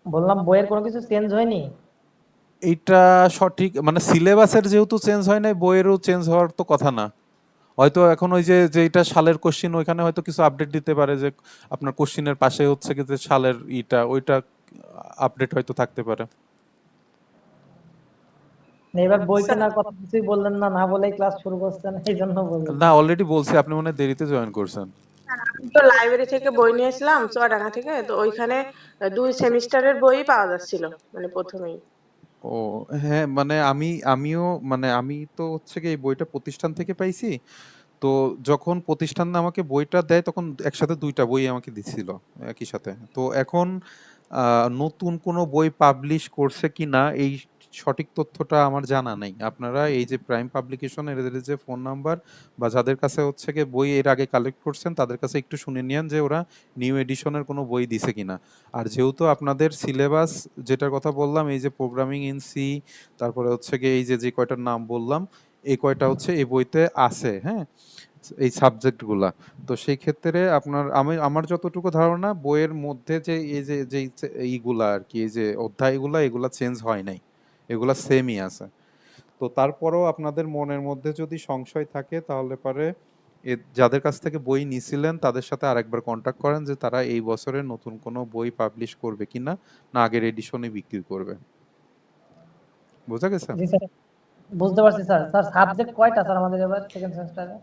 বললাম বইয়ের কোনো কিছু চেঞ্জ হয়নি? এইটা সঠিক মানে সিলেবাসের যেহেতু চেঞ্জ হয় নাই বইয়েরও চেঞ্জ হওয়ার তো কথা না। হয়তো এখন ওই যেটা সালের কোশ্চিন ওইখানে হয়তো কিছু আপডেট দিতে পারে, যে আপনার কোশ্চিনের পাশে হচ্ছে কি যে সালের ওইটা আপডেট হয়তো থাকতে পারে। না, এবার বই স্যার, কেনার কথা কিছুই বললেন না, না বলেই ক্লাস শুরু করছেন, এই জন্য বললাম। না, অলরেডি বলছি, আপনি মনে হয় দেরিতে জয়েন করছেন। আমি তো লাইব্রেরি থেকে বই নিয়েছিলাম চুয়াডাঙ্গা থেকে, তো ওইখানে 2 সেমিস্টারের বই পাওয়া যাচ্ছিল মানে প্রথমেই। ও হ্যাঁ, মানে আমিও মানে আমি তো হচ্ছে কি এই বইটা প্রতিষ্ঠান থেকে পাইছি। তো যখন প্রতিষ্ঠান আমাকে বইটা দেয় তখন একসাথে দুইটা বই আমাকে দিছিল একই সাথে। তো এখন নতুন কোনো বই পাবলিশ করছে কিনা এই সঠিক তথ্যটা আমার জানা নেই। আপনারা এই যে প্রাইম পাবলিকেশন এদের যে ফোন নাম্বার বা যাদের কাছে হচ্ছে গিয়ে বই এর আগে কালেক্ট করছেন তাদের কাছে একটু শুনে নিন যে ওরা নিউ এডিশনের কোনো বই দিছে কিনা। আর যেহেতু আপনাদের সিলেবাস যেটার কথা বললাম এই যে প্রোগ্রামিং ইন সি, তারপরে হচ্ছে গিয়ে এই যে কয়টার নাম বললাম এই কয়টা হচ্ছে এই বইতে আছে, হ্যাঁ, এই সাবজেক্টগুলা। তো সেই ক্ষেত্রে আমার যতটুকু ধারণা বইয়ের মধ্যে যে এই যে এইগুলা আর কি, এই যে অধ্যায়গুলা এগুলা চেঞ্জ হয় নাই, এগুলা সেমই আছে। তো তারপরেও আপনাদের মনের মধ্যে যদি সংশয় থাকে তাহলে পারে যাদের কাছ থেকে বই নিছিলেন তাদের সাথে আরেকবার কন্ট্যাক্ট করেন যে তারা এই বছরে নতুন কোনো বই পাবলিশ করবে কিনা, না আগের এডিশনে বিক্রি করবে। বোঝা গেছে? জি স্যার, বুঝতে পারছি স্যার। স্যার সাবজেক্ট কয়টা স্যার আমাদের এবার সেকেন্ড সেমিস্টারে?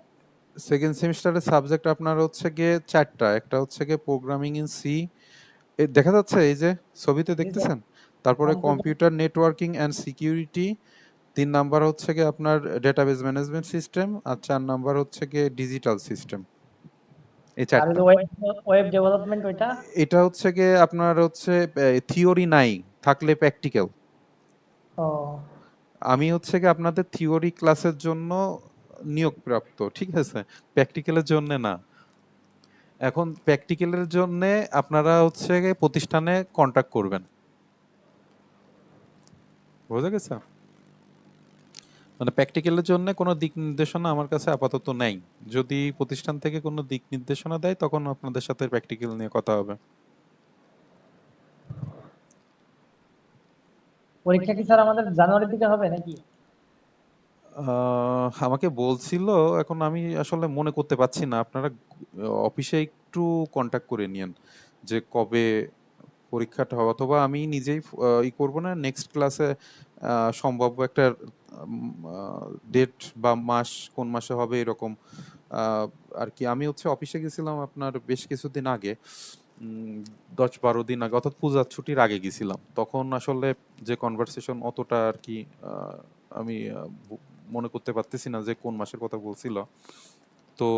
সেকেন্ড সেমিস্টারের সাবজেক্ট আপনার হচ্ছে গিয়ে 4টা। একটা হচ্ছে গিয়ে প্রোগ্রামিং ইন সি, দেখা যাচ্ছে এই যে ছবিতে জি স্যার, দেখতেছেন। তারপরে computer networking and security, 3 number হচ্ছে গিয়ে আপনার ডেটাবেজ ম্যানেজমেন্ট সিস্টেম, আর 4 নাম্বার হচ্ছে গিয়ে ডিজিটাল সিস্টেম। এই আর 4টা। ওয়েব ওয়েব ডেভেলপমেন্ট ওইটা? এটা হচ্ছে গিয়ে আপনার হচ্ছে থিওরি নাই, থাকলে প্র্যাকটিক্যাল। ও, আমি হচ্ছে গিয়ে আপনাদের থিওরি ক্লাসের জন্য নিয়োগপ্রাপ্ত, ঠিক আছে, প্র্যাকটিক্যালের জন্য না। এখন প্র্যাকটিক্যালের জন্য আপনারা হচ্ছে গিয়ে প্রতিষ্ঠানে কন্ট্যাক্ট করবেন। বোঝা গেছে? মানে প্র্যাকটিক্যালের জন্য কোনো দিক নির্দেশনা আমার কাছে আপাতত নেই। যদি প্রতিষ্ঠান থেকে কোনো দিক নির্দেশনা দেয় তখন আপনাদের সাথে প্র্যাকটিক্যাল নিয়ে কথা হবে। পরীক্ষা কি স্যার আমাদের জানুয়ারির দিকে হবে নাকি? আমাকে বলছিল, এখন আমি আসলে মনে করতে পারছি না। আপনারা অফিসে একটু কন্ট্যাক্ট করে নিয়েন যে কবে পরীক্ষাটা হবে, অথবা আমি নিজেই করব না, নেক্সট ক্লাসে সম্ভাব্য একটা ডেট বা মাস কোন মাসে হবে এরকম আর কি। আমি হচ্ছে অফিসে গেছিলাম আপনার বেশ কিছুদিন আগে, 10-12 দিন আগে, অর্থাৎ পূজার ছুটির আগে গেছিলাম। তখন আসলে যে কনভারসেশন অতটা আর কি আমি মনে করতে পারতেছি না যে কোন মাসের কথা বলছিল। তো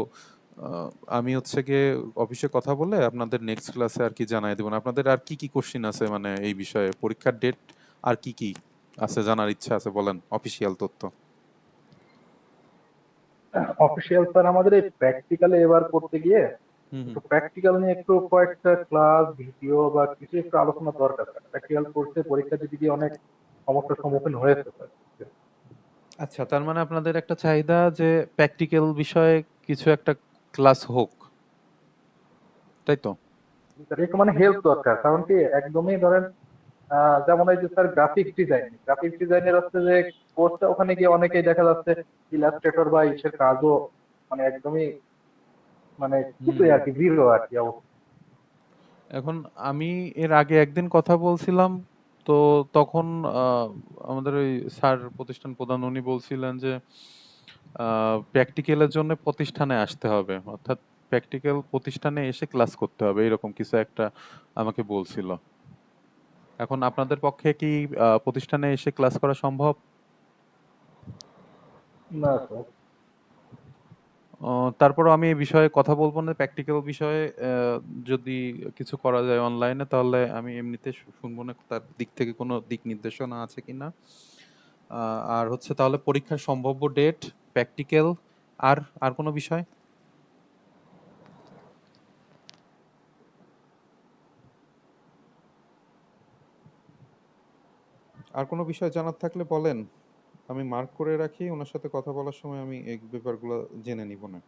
আমি হচ্ছে গিয়ে অফিসে কথা বলে আপনাদের নেক্সট ক্লাসে আর কি জানাই দেবো। আপনাদের আর কি কি কোশ্চিন আছে মানে এই বিষয়ে, পরীক্ষার ডেট আর কি কি আছে জানার ইচ্ছা আছে, বলেন অফিসিয়াল তথ্য। অফিসিয়াল স্যার, আমাদের এই প্র্যাকটিক্যালে এবার করতে গিয়ে একটু প্র্যাকটিক্যাল নিয়ে একটু কয়েকটা ক্লাস ভিডিও বা কিছু একটু আলোচনা দরকার। প্র্যাকটিক্যাল করতে পরীক্ষা দিতে গিয়ে অনেক সমস্যার সম্মুখীন হয়েছে স্যার। আচ্ছা, তার মানে আপনাদের একটা চাহিদা যে প্র্যাকটিক্যাল বিষয়ে কিছু একটা ক্লাস হোক, তাই তো? স্যার একটু মানে হেল্প দরকার, কারণ কি একদমই ধরেন যেমন এই যে স্যার গ্রাফিক্স ডিজাইনের হচ্ছে যে কোর্সটা, ওখানে গিয়ে অনেকেই দেখা যাচ্ছে ইলাস্ট্রেটর বা ইসের কাজও মানে একদমই মানে কিছুই আর কি জিরো আর কি অবস্থা। এখন আমি এর আগে একদিন কথা বলছিলাম, তো তখন আমাদের ওই স্যার প্রতিষ্ঠান প্রধান উনি বলছিলেন যে প্র্যাকটিক্যালের জন্য প্রতিষ্ঠানে আসতে হবে, অর্থাৎ প্র্যাকটিক্যাল প্রতিষ্ঠানে এসে ক্লাস করতে হবে, এরকম কিছু একটা আমাকে বলছিল। এখন আপনাদের পক্ষে কি প্রতিষ্ঠানে এসে ক্লাস করা সম্ভব? না স্যার। তারপরও আমি এই বিষয়ে কথা বলবো না, প্র্যাকটিক্যাল বিষয়ে যদি কিছু করা যায় অনলাইনে, তাহলে আমি এমনিতে শুনবো না তার দিক থেকে কোনো দিক নির্দেশনা আছে কিনা। আর হচ্ছে তাহলে পরীক্ষার সম্ভাব্য ডেট, প্র্যাকটিক্যাল, আর আর কোনো বিষয়? আর কোনো বিষয় জানার থাকলে বলেন, আমি মার্ক করে রাখি, ওনার সাথে কথা বলার সময় আমি এই ব্যাপারগুলো জেনে নিব না।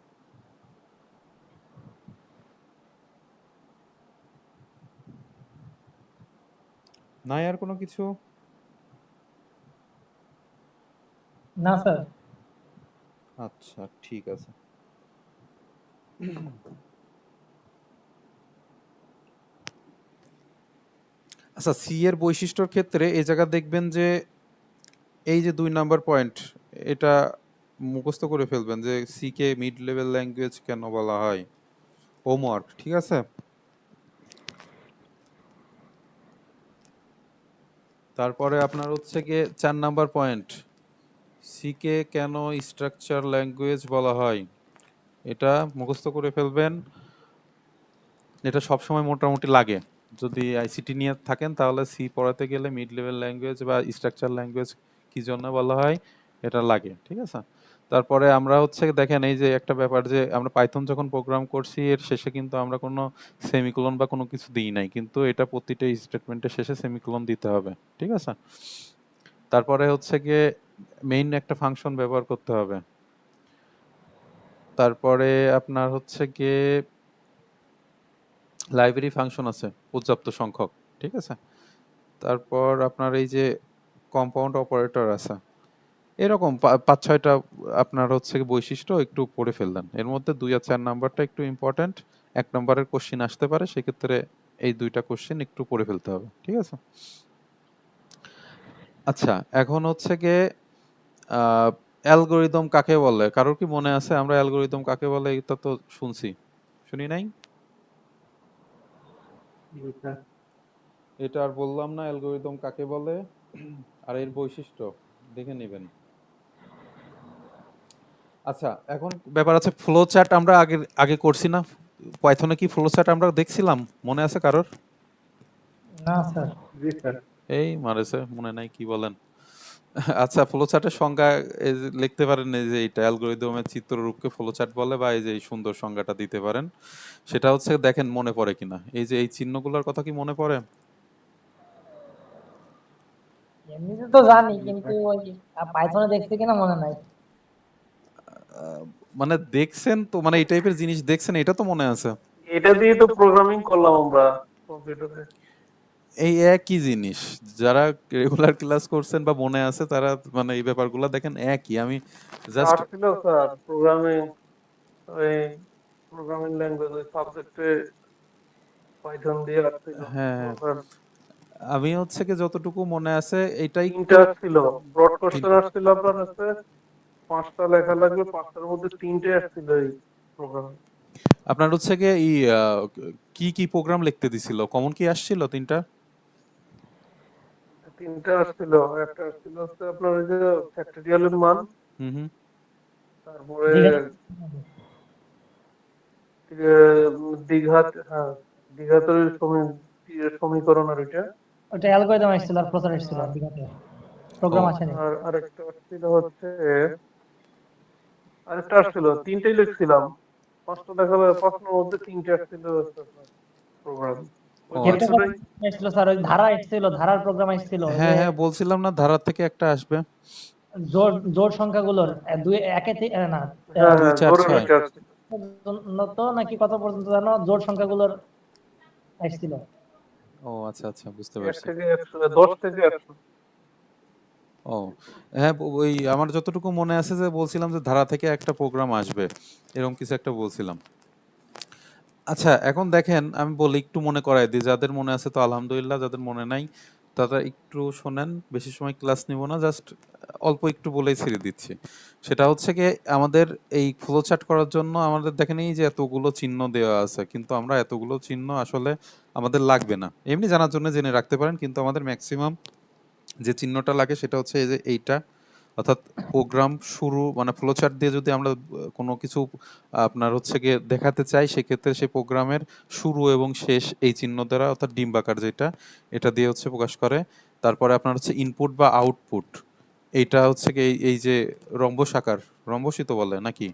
নাই আর কোনো কিছু? না স্যার। আচ্ছা, ঠিক আছে। আচ্ছা, সি এর বৈশিষ্ট্যর ক্ষেত্রে এই জায়গা দেখবেন যে এই যে 2 নাম্বার পয়েন্ট, এটা মুখস্থ করে ফেলবেন যে C K mid level language কেন বলা হয়। হোমওয়ার্ক, ঠিক আছে? তারপরে আপনার হচ্ছে গিয়ে 4 নাম্বার পয়েন্ট, সি কে কেন স্ট্রাকচার ল্যাঙ্গুয়েজ বলা হয়, এটা মুখস্থ করে ফেলবেন। এটা সবসময় মোটামুটি লাগে, যদি আইসিটি নিয়ে থাকেন তাহলে সি পড়াতে গেলে মিড লেভেল ল্যাঙ্গুয়েজ বা স্ট্রাকচার ল্যাঙ্গুয়েজ কি জন্য বলা হয় এটা লাগে, ঠিক আছে? তারপরে আমরা হচ্ছে দেখেন এই যে একটা ব্যাপার, যে আমরা পাইথন যখন প্রোগ্রাম করছি এর শেষে কিন্তু আমরা কোনো সেমিকোলন বা কোনো কিছু দিই নাই, কিন্তু এটা প্রতিটা স্টেটমেন্টের শেষে সেমিকোলন দিতে হবে, ঠিক আছে? তারপরে হচ্ছে গিয়ে মেইন একটা ফাংশন ব্যবহার করতে হবে। তারপরে আপনার হচ্ছে গিয়ে লাইব্রেরি ফাংশন আছে পর্যাপ্ত সংখ্যক, ঠিক আছে? তারপর আপনার এই যে কম্পাউন্ড অপারেটর আছে, এরকম 5-6টা আপনার হচ্ছে বৈশিষ্ট্য একটু পড়ে ফেললেন। এর মধ্যে 2 আর 4 নাম্বারটা একটু ইম্পর্টেন্ট, 1 নম্বরের কোশ্চিন আসতে পারে, সেক্ষেত্রে এই 2টা কোশ্চিন একটু পড়ে ফেলতে হবে, ঠিক আছে? আচ্ছা, এখন হচ্ছে গিয়ে অ্যালগোরিদম কাকে বলে, কারোর কি মনে আছে আমরা অ্যালগোরিদম কাকে বলে? এটা তো শুনছি, শুনি নাই? এটা আর বললাম না, অ্যালগোরিদম কাকে বলে আর এর বৈশিষ্ট্য দেখে নেবেন। আচ্ছা, এখন ব্যাপার আছে ফ্লো চার্ট, আমরা আগে আগে করছি না পাইথনে? কি ফ্লো চার্ট আমরা দেখছিলাম, মনে আছে কারোর? না স্যার। জি স্যার। এই মারেছে, মনে নাই, কি বলেন? আচ্ছা, ফ্লো চার্টের সংজ্ঞা এই যে লিখতে পারেন, এই যে এটা অ্যালগোরিদমের চিত্ররূপকে ফ্লো চার্ট বলে, বা এই যে এই সুন্দর সংজ্ঞাটা দিতে পারেন। সেটা হচ্ছে দেখেন মনে পড়ে কিনা, এই যে এই চিহ্নগুলোর কথা কি মনে পড়ে? এমনিতে তো জানি, কিন্তু ওই পাইথনে দেখতে কিনা মনে নাই। মানে দেখছেন তো, মানে এই টাইপের জিনিস দেখছেন, এটা তো মনে আছে। এটা দিয়ে তো প্রোগ্রামিং করলাম আমরা কম্পিউটারে। এই একই জিনিস। যারা রেগুলার ক্লাস করছেন বা মনে আছে তারা মানে এই ব্যাপারগুলো দেখেন একই। আমি জাস্ট চার্ট ছিল স্যার প্রোগ্রামিং, ওই প্রোগ্রামিং ল্যাঙ্গুয়েজ ওই সাবজেক্টে পাইথন দিয়ে আসছিল। হ্যাঁ, হ্যাঁ। আমি হচ্ছে কি যতটুকু মনে আছে এটা একটু তিনটা আসছিল, ব্রড কোশ্চেন তিনটা। আসছিল আপনার কাছে, 5টা লেখা লাগবে, 5টার মধ্যে 3টে আসছিল এই প্রোগ্রাম। আপনার হচ্ছে গিয়ে কি কি প্রোগ্রাম লিখতে দিছিল? কমন কি আসছিল 3টা? 3টা আসছিল, একটা আসছিল হচ্ছে আপনার ওই যে ফ্যাক্টরিয়ালের মান, হুম, হুম। তারপরে দীঘা দ্বিঘাত, হ্যাঁ দ্বিঘাতের সমীকরণ আর এটা। ওটা অ্যালগরিদম আসছিল আর প্রচার আসছিল আর দীঘাতে, ও প্রোগ্রাম আসেনি। আর আরেকটা আসছিল হচ্ছে, আরেকটা আসছিল, 3টেই লিখছিলাম, 5টা লেখা, 5টার মধ্যে 3টে আসছিল প্রোগ্রাম, ওই ও একটা আচ্ছা। পাঁচটাই। আসছিল স্যার, ওই ধারা আসছিল, ধারার প্রোগ্রাম আসছিল, ওই যে হ্যাঁ, হ্যাঁ, বলছিলাম না ধারা থেকে একটা আসবে। জোড় জোড় সংখ্যাগুলোর দুই একে না হ্যাঁ 2 হ্যাঁ 4 জোরের 6। একটা আসছিল, তো নাকি কত পর্যন্ত জানো জোড় সংখ্যাগুলোর আসছিল। ও আচ্ছা, আচ্ছা, বুঝতে 1 পারছি। থেকে 100, 10 থেকে 100। ও হ্যাঁ, ওই আমার যতটুকু মনে আছে যে বলছিলাম যে ধারা থেকে একটা প্রোগ্রাম আসবে, এরকম কিছু একটা বলছিলাম। আচ্ছা, এখন দেখেন আমি বলি, একটু মনে করাই দিই, যাদের মনে আছে তো আলহামদুলিল্লাহ, যাদের মনে নাই তারা একটু শোনেন। বেশি সময় ক্লাস নিব না, জাস্ট অল্প একটু বলেই ছেড়ে দিচ্ছি। সেটা হচ্ছে কি, আমাদের এই ফ্লো চার্ট করার জন্য আমাদের দেখেন এই যে এতগুলো চিহ্ন দেওয়া আছে, কিন্তু আমরা এতগুলো চিহ্ন আসলে আমাদের লাগবে না, এমনি জানার জন্য জেনে রাখতে পারেন, কিন্তু আমাদের ম্যাক্সিমাম যে চিহ্নটা লাগে সেটা হচ্ছে এই যে এইটা, অর্থাৎ প্রোগ্রাম শুরু মানে ফ্লো চার্ট দিয়ে যদি আমরা কোনো কিছু আপনার হচ্ছে গিয়ে দেখাতে চাই, সেক্ষেত্রে সেই প্রোগ্রামের শুরু এবং শেষ এই চিহ্ন দ্বারা, অর্থাৎ ডিম্বাকার যেটা, এটা দিয়ে হচ্ছে প্রকাশ করে। তারপরে আপনার হচ্ছে ইনপুট বা আউটপুট, এইটা হচ্ছে কি এই যে রম্বস আকার, রম্বসই তো বলে নাকি?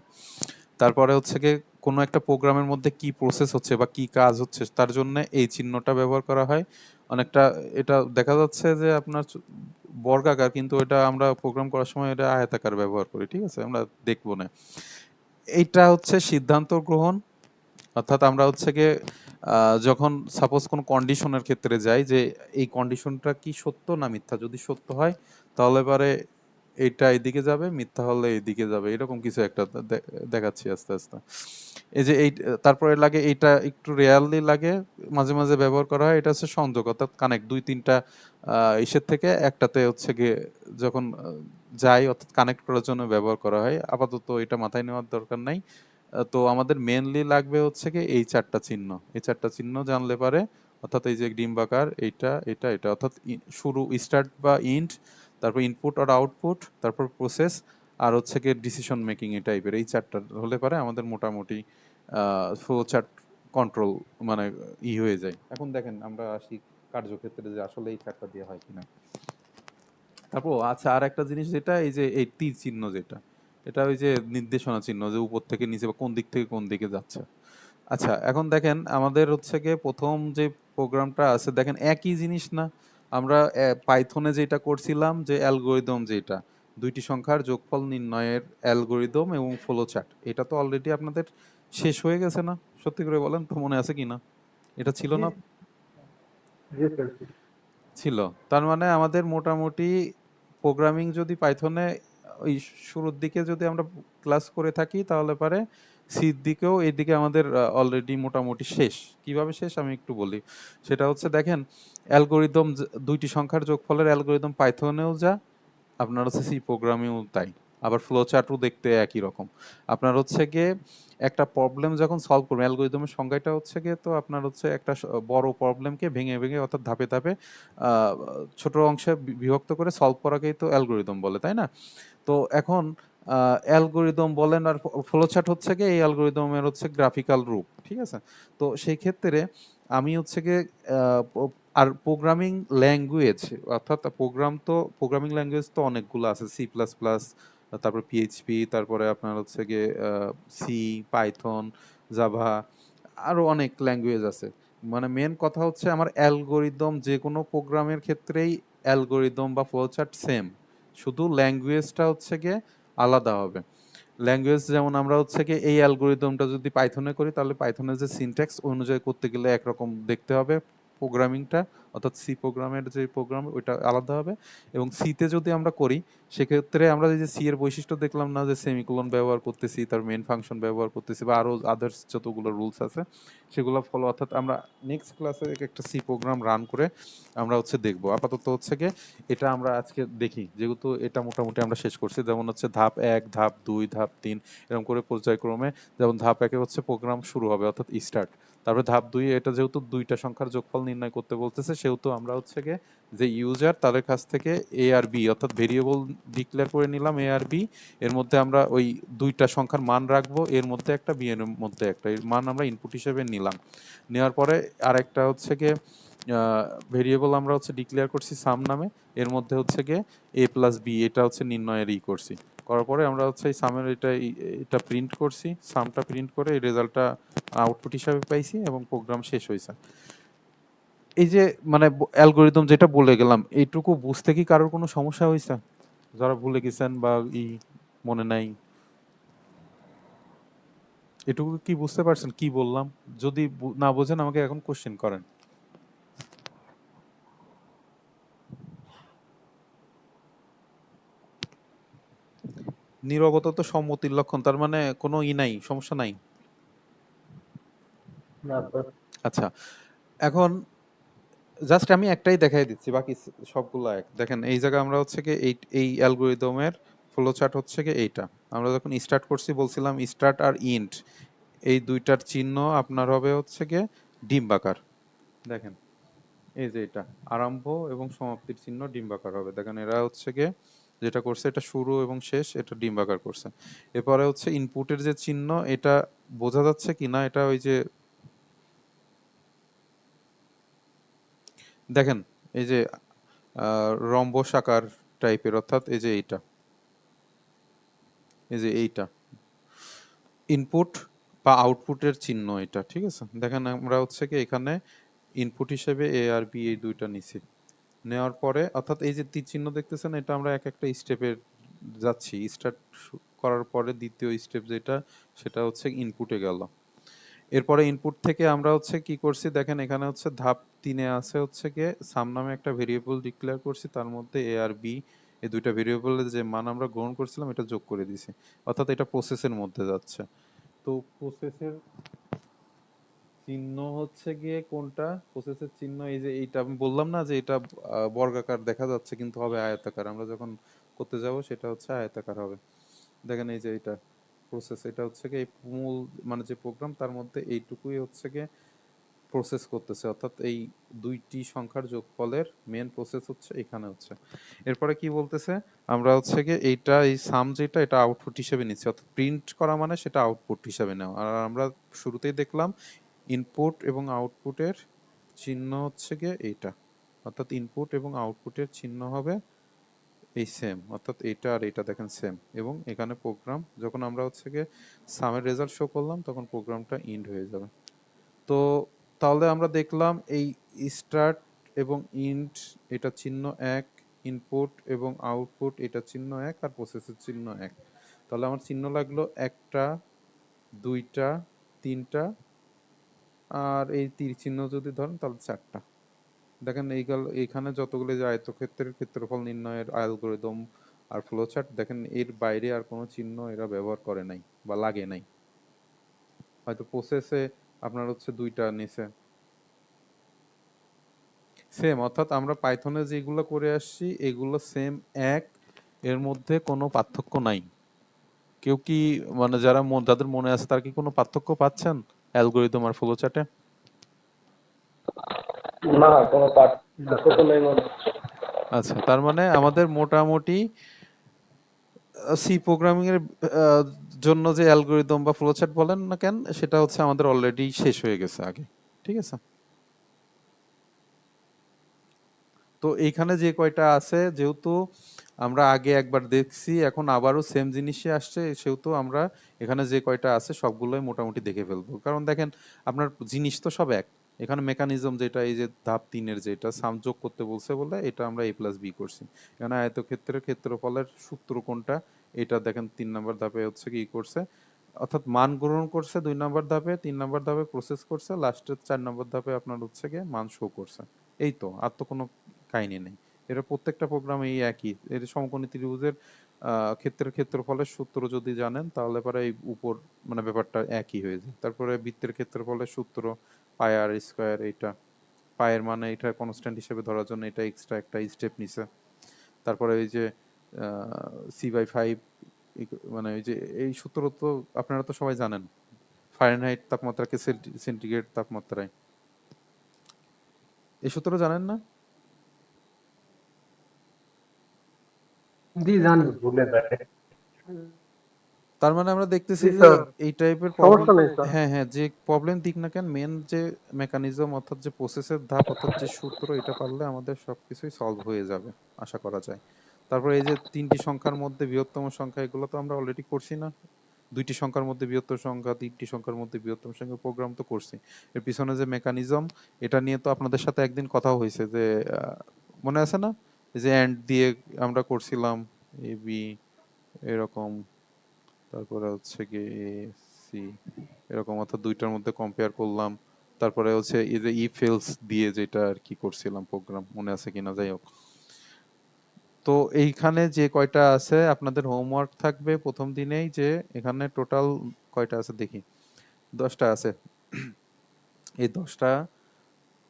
তারপরে হচ্ছে গিয়ে কোনো একটা প্রোগ্রামের মধ্যে কি প্রসেস হচ্ছে বা কি কাজ হচ্ছে তার জন্য এই চিহ্নটা ব্যবহার করা হয় অনেকটা। এটা দেখা যাচ্ছে যে আপনার বর্গাকার, কিন্তু এটা আমরা প্রোগ্রাম করার সময় এটা আয়তাকার ব্যবহার করি, ঠিক আছে, আমরা দেখবো না। এইটা হচ্ছে সিদ্ধান্ত গ্রহণ, অর্থাৎ আমরা হচ্ছে গিয়ে যখন সাপোজ কোনো কন্ডিশনের ক্ষেত্রে যাই যে এই কন্ডিশনটা কি সত্য না মিথ্যা, যদি সত্য হয় তাহলে পরে এইটা এদিকে যাবে, মিথ্যা হলে এইদিকে যাবে, এরকম কিছু একটা দেখাচ্ছি আস্তে আস্তে। এই যে এই তারপরে লাগে এইটা একটু রেয়ারলি লাগে, মাঝে মাঝে ব্যবহার করা হয়, এটা হচ্ছে সংযোগ, অর্থাৎ কানেক্ট, 2-3টা ইসের থেকে একটাতে হচ্ছে গিয়ে যখন যাই, অর্থাৎ কানেক্ট করার জন্য ব্যবহার করা হয়। আপাতত এটা মাথায় নেওয়ার দরকার নাই। তো আমাদের মেনলি লাগবে হচ্ছে কি এই 4টা চিহ্ন, এই 4টা চিহ্ন জানলে পারে, অর্থাৎ এই যে ডিম্বাকার, এইটা এটা এটা, অর্থাৎ শুরু স্টার্ট বা ইন্ড, তারপর ইনপুট আর আউটপুট, তারপর প্রসেস, আর হচ্ছে কি ডিসিশন মেকিং, এই টাইপের এই 4টা হলে পারে আমাদের মোটামুটি ফ্লো চার্ট কন্ট্রোল মানে হয়ে যায়। এখন দেখেন আমরা আসি কার্যক্ষেত্রে যে আসলে এই 4টা দিয়ে হয় কিনা। তারপর আচ্ছা, আর একটা জিনিস যেটা এই যে এই তীর চিহ্ন যেটা, এটা ওই যে নির্দেশনা চিহ্ন, যে উপর থেকে নিচে বা কোন দিক থেকে কোন দিকে যাচ্ছে। আচ্ছা, এখন দেখেন আমাদের হচ্ছে গিয়ে প্রথম যে প্রোগ্রামটা আছে, দেখেন একই জিনিস না? আমরা পাইথনে যেটা করছিলাম যে অ্যালগোরিদম, যেটা দুইটি সংখ্যার যোগফল নির্ণয়ের অ্যালগোরিদম এবং ফ্লো চার্ট, এটা তো অলরেডি আপনাদের শেষ হয়ে গেছে না? সত্যি করে বলেন তো, মনে আছে কি না? এটা ছিল জি না? জি স্যার। ছিল। তার মানে আমাদের মোটামুটি প্রোগ্রামিং যদি পাইথনে ওই শুরুর দিকে যদি আমরা ক্লাস করে থাকি, তাহলে পারে সির দিকেও এইদিকে আমাদের অলরেডি মোটামুটি শেষ। কিভাবে শেষ আমি একটু বলি। সেটা হচ্ছে দেখেন, অ্যালগোরিদম, দুইটি সংখ্যার যোগফলের অ্যালগোরিদম পাইথনেও যা, আপনার হচ্ছে সি প্রোগ্রামিংও তাই। আবার ফ্লো চার্টও দেখতে একই রকম। আপনার হচ্ছে গিয়ে একটা প্রবলেম যখন সলভ করবেন, অ্যালগোরিদমের সংজ্ঞাটা হচ্ছে গিয়ে, তো আপনার হচ্ছে একটা বড় প্রবলেমকে ভেঙে ভেঙে, অর্থাৎ ধাপে ধাপে ছোট অংশে বিভক্ত করে সলভ করাকেই তো অ্যালগোরিদম বলে, তাই না? তো এখন অ্যালগোরিদম বলেন আর ফ্লোচার্ট হচ্ছে গিয়ে এই অ্যালগোরিদমের হচ্ছে গ্রাফিক্যাল রূপ, ঠিক আছে? তো সেই ক্ষেত্রে আমি হচ্ছে গিয়ে আর প্রোগ্রামিং ল্যাঙ্গুয়েজ, অর্থাৎ প্রোগ্রামিং ল্যাঙ্গুয়েজ তো অনেকগুলো আছে, C++, তারপর PHP, তারপরে আপনার হচ্ছে গিয়ে সি, পাইথন, জাভা, আরও অনেক ল্যাঙ্গুয়েজ আছে। মানে মেন কথা হচ্ছে আমার অ্যালগোরিদম যে কোনো প্রোগ্রামের ক্ষেত্রেই অ্যালগোরিদম বা ফ্লোচার্ট সেম, শুধু ল্যাঙ্গুয়েজটা হচ্ছে গিয়ে আলাদা হবে। ল্যাঙ্গুয়েজ যেমন আমরা হচ্ছে গিয়ে এই অ্যালগোরিদমটা যদি পাইথনে করি, তাহলে পাইথনের যে সিনট্যাক্স অনুযায়ী করতে গেলে একরকম দেখতে হবে, প্রোগ্রামিংটা, অর্থাৎ সি প্রোগ্রামের যে প্রোগ্রাম ওইটা আলাদা হবে। এবং সিতে যদি আমরা করি সেক্ষেত্রে আমরা এই যে সি এর বৈশিষ্ট্য দেখলাম না, যে সেমিকোলন ব্যবহার করতেছি, তার মেন ফাংশন ব্যবহার করতেছি, বা আরও আদার্স যতগুলো রুলস আছে সেগুলো ফলো, অর্থাৎ আমরা নেক্সট ক্লাসে একটা সি প্রোগ্রাম রান করে আমরা হচ্ছে দেখবো। আপাতত হচ্ছে গিয়ে এটা আমরা আজকে দেখি, যেহেতু এটা মোটামুটি আমরা শেষ করছি। যেমন হচ্ছে ধাপ 1, ধাপ 2, ধাপ 3 এরকম করে পর্যায়ক্রমে। যেমন ধাপ 1-এ হচ্ছে প্রোগ্রাম শুরু হবে অর্থাৎ স্টার্ট। তারপরে ধাপ 2 এটা যেহেতু দুইটা সংখ্যার যোগফল নির্ণয় করতে বলতেছে, সেহেতু আমরা হচ্ছে গিয়ে যে ইউজার তাদের কাছ থেকে এ আর বি অর্থাৎ ভেরিয়েবল ডিক্লেয়ার করে নিলাম এ আর বি। এর মধ্যে আমরা ওই দুইটা সংখ্যার মান রাখবো, এর মধ্যে একটা বি এর মধ্যে একটা, এর মান আমরা ইনপুট হিসেবে নিলাম। নেওয়ার পরে আরেকটা হচ্ছে গিয়ে ভেরিয়েবল আমরা হচ্ছে ডিক্লেয়ার করছি সাম নামে, এর মধ্যে হচ্ছে গিয়ে এ প্লাস বি এটা হচ্ছে নির্ণয়ের করছি। করার পরে আমরা হচ্ছে এই সামের এটা প্রিন্ট করছি, সামটা প্রিন্ট করে এই রেজাল্টটা আউটপুট হিসাবে পাইছি এবং প্রোগ্রাম শেষ হয়েছে। এই যে মানে অ্যালগোরিদম যেটা বলে গেলাম, এইটুকু বুঝতে কি কারোর কোনো সমস্যা হয়েছে? যারা ভুলে গেছেন বা মনে নাই, এটুকু কি বুঝতে পারছেন কি বললাম? যদি না বোঝেন আমাকে এখন কোশ্চেন করেন। নীরবতা তো সম্মতির লক্ষণ, তার মানে কোনো নাই, সমস্যা নাই। না স্যার। আচ্ছা, এখন জাস্ট আমি একটাই দেখাই দিচ্ছি, বাকি সবগুলো এক। দেখেন এই জায়গায় আমরা হচ্ছে কি এই অ্যালগোরিদমের ফ্লো চার্ট হচ্ছে কি এইটা। আমরা যখন স্টার্ট করছি বলছিলাম স্টার্ট আর ইন্ট এই দুইটার চিহ্ন আপনার হবে হচ্ছে কি ডিম্বাকার। দেখেন এই যে এটা আরম্ভ এবং সমাপ্তির চিহ্ন ডিম্বাকার হবে। দেখেন এরা হচ্ছে কি যেটা করছে এটা শুরু এবং শেষ এটা ডিম্বাকার করছে। এরপরে হচ্ছে ইনপুটের যে চিহ্ন এটা বোঝা যাচ্ছে কিনা, এটা ওই যে দেখেন এই যে রম্বস আকার টাইপের, অর্থাৎ এই যে এইটা, এই যে এইটা ইনপুট বা আউটপুটের চিহ্ন এটা, ঠিক আছে। দেখেন আমরা হচ্ছে কি এখানে ইনপুট হিসেবে এ আর বি এই দুইটা নিছি। নেওয়ার পরে অর্থাৎ এই যে তীর চিহ্ন দেখতেছেন এটা আমরা এক একটা স্টেপের যাচ্ছি। স্টার্ট করার পরে দ্বিতীয় স্টেপ যেটা সেটা হচ্ছে ইনপুটে গেল। এরপরে ইনপুট থেকে আমরা হচ্ছে কি করছি দেখেন এখানে হচ্ছে ধাপ 3-এ আছে হচ্ছে গিয়ে সাম নামে একটা ভেরিয়েবল ডিক্লেয়ার করছি, তার মধ্যে এ আর বি এই দুইটা ভেরিয়েবলের যে মান আমরা গ্রহণ করছিলাম এটা যোগ করে দিছি, অর্থাৎ এটা প্রসেসের মধ্যে যাচ্ছে। তো প্রসেসের চিহ্ন হচ্ছে গিয়ে কোনটা, প্রসেসের চিহ্ন এই যে এইটা আমি বললাম না যে এটা বর্গাকার দেখা যাচ্ছে কিন্তু হবে আয়তাকার। আমরা যখন করতে যাব সেটা হচ্ছে আয়তাকার হবে। দেখেন এই যে এটা প্রসেস, এটা হচ্ছে কি মূল মানে যে প্রোগ্রাম তার মধ্যে এইটুকুই হচ্ছে কি প্রসেস করতেছে, অর্থাৎ এই দুইটি সংখ্যার যোগফলের মেন প্রসেস হচ্ছে এখানে হচ্ছে। এরপরে কি বলতেছে আমরা হচ্ছে কি এইটা এই সাম যেটা এটা আউটপুট হিসেবে নিচ্ছি, অর্থাৎ প্রিন্ট করা মানে সেটা আউটপুট হিসেবে নেওয়া। আর আমরা শুরুতেই দেখলাম ইনপুট এবং আউটপুটের চিহ্ন হচ্ছে গিয়ে এইটা, অর্থাৎ ইনপুট এবং আউটপুটের চিহ্ন হবে এই সেম, অর্থাৎ এইটা আর এইটা দেখেন সেম। এবং এখানে প্রোগ্রাম যখন আমরা হচ্ছে গিয়ে সামের রেজাল্ট শো করলাম তখন প্রোগ্রামটা ইন্ড হয়ে যাবে। তো তাহলে আমরা দেখলাম এই স্টার্ট এবং ইন্ড এটা চিহ্ন এক, ইনপুট এবং আউটপুট এটা চিহ্ন এক, আর প্রসেসের চিহ্ন এক। তাহলে আমার চিহ্ন লাগলো একটা, দুইটা, তিনটা, আর এই তীর চিহ্ন যদি ধরেন তাহলে চারটা। দেখেন এইখানে যতগুলো যে আয়তক্ষেত্রের ক্ষেত্রফল নির্ণয়ের অ্যালগরিদম আর ফ্লোচার্ট দেখেন এর বাইরে আর কোনো চিহ্ন এরা ব্যবহার করে নাই বা লাগে নাই। হয়তো প্রসেসে আপনার হচ্ছে দুইটা নিচে সেম, অর্থাৎ আমরা পাইথনে যেগুলো করে আসছি এগুলো সেম এক, এর মধ্যে কোনো পার্থক্য নাই। কেউ কি মানে যাদের মনে আছে তার কি কোনো পার্থক্য পাচ্ছেন অ্যালগরিদম আর ফ্লোচার্টে? না, কোনো পার্থক্য তো নেই মনে হচ্ছে। আচ্ছা, তার মানে আমাদের মোটামুটি সি প্রোগ্রামিং এর জন্য যে অ্যালগরিদম বা ফ্লোচার্ট বলেন না কেন সেটা হচ্ছে আমাদের অলরেডি শেষ হয়ে গেছে আগে, ঠিক আছে। তো এইখানে যে কয়টা আছে যেহেতু আমরা আগে একবার দেখছি এখন আবারও সেম জিনিসই আসছে, সেহেতু আমরা এখানে যে কয়টা আছে সবগুলোই মোটামুটি দেখে ফেলবো। কারণ দেখেন আপনার জিনিস তো সব এক, এখানে মেকানিজম যেটা এই যে ধাপ 3-এর যেটা সাম যোগ করতে বলছে বলে এটা আমরা a প্লাস বি করছি। এখানে আয়তক্ষেত্রের ক্ষেত্রফলের সূত্র কোনটা এটা দেখেন 3 নম্বর ধাপে হচ্ছে কি করছে অর্থাৎ মান গ্রহণ করছে 2 নাম্বার ধাপে, 3 নাম্বার ধাপে প্রসেস করছে, লাস্টের 4 নাম্বার ধাপে আপনার হচ্ছে গিয়ে মান শো করছে। এই তো, আর তো কোনো কাহিনী নেই। এরা প্রত্যেকটা প্রোগ্রামে এই একই। এর সমকোণী ত্রিভুজের ক্ষেত্রের ক্ষেত্রফলের সূত্র যদি জানেন তাহলে পরে এই উপর মানে ব্যাপারটা একই হয়ে যায়। তারপরে বৃত্তের ক্ষেত্রফলের সূত্র পাই আর স্কয়ার, এইটা পায়ের মানে এটা কনস্ট্যান্ট হিসেবে ধরার জন্য এটা এক্সট্রা একটা স্টেপ নিছে। তারপরে ওই যে c/5 মানে ওই যে এই সূত্র তো আপনারা তো সবাই জানেন, ফারেনহাইট তাপমাত্রাকে সেন্টিগ্রেড তাপমাত্রায়, এই সূত্র জানেন না? জি জানি। ভুলে যায়। তার মানে আমরা দেখতেছি জি যে স্যার, এই টাইপের প্রবলেম, সমস্যা নেই স্যার। হ্যাঁ হ্যাঁ, যে প্রবলেম দিক না কেন, মেন যে মেকানিজম অর্থাৎ যে প্রসেসের ধাপ অর্থাৎ যে সূত্র, এটা পারলে আমাদের সবকিছুই সলভ হয়ে যাবে আশা করা যায়। তারপরে এই যে 3টি সংখ্যার মধ্যে বৃহত্তম সংখ্যা, এগুলো তো আমরা অলরেডি করছি না? 2টি সংখ্যার মধ্যে বৃহত্তম সংখ্যা, 3টি সংখ্যার মধ্যে বৃহত্তম সংখ্যা প্রোগ্রাম তো করছি। এর পিছনে যে মেকানিজম, এটা নিয়ে তো আপনাদের সাথে একদিন কথা হয়েছে যে মনে আছে না, এই যে অ্যান্ড দিয়ে আমরা করছিলাম এ বি এরকম, তারপরে হচ্ছে কি এ সি এরকম, অর্থাৎ দুইটার মধ্যে কম্পেয়ার করলাম। তারপরে হচ্ছে এই যে ইফ এলস দিয়ে যেটা আর কি করছিলাম প্রোগ্রাম, মনে আছে কিনা, যাই হোক। তো এইখানে যে কয়টা আছে আপনাদের হোমওয়ার্ক থাকবে প্রথম দিনেই, যে এখানে টোটাল কয়টা আছে দেখি, 10টা আছে। এই 10টা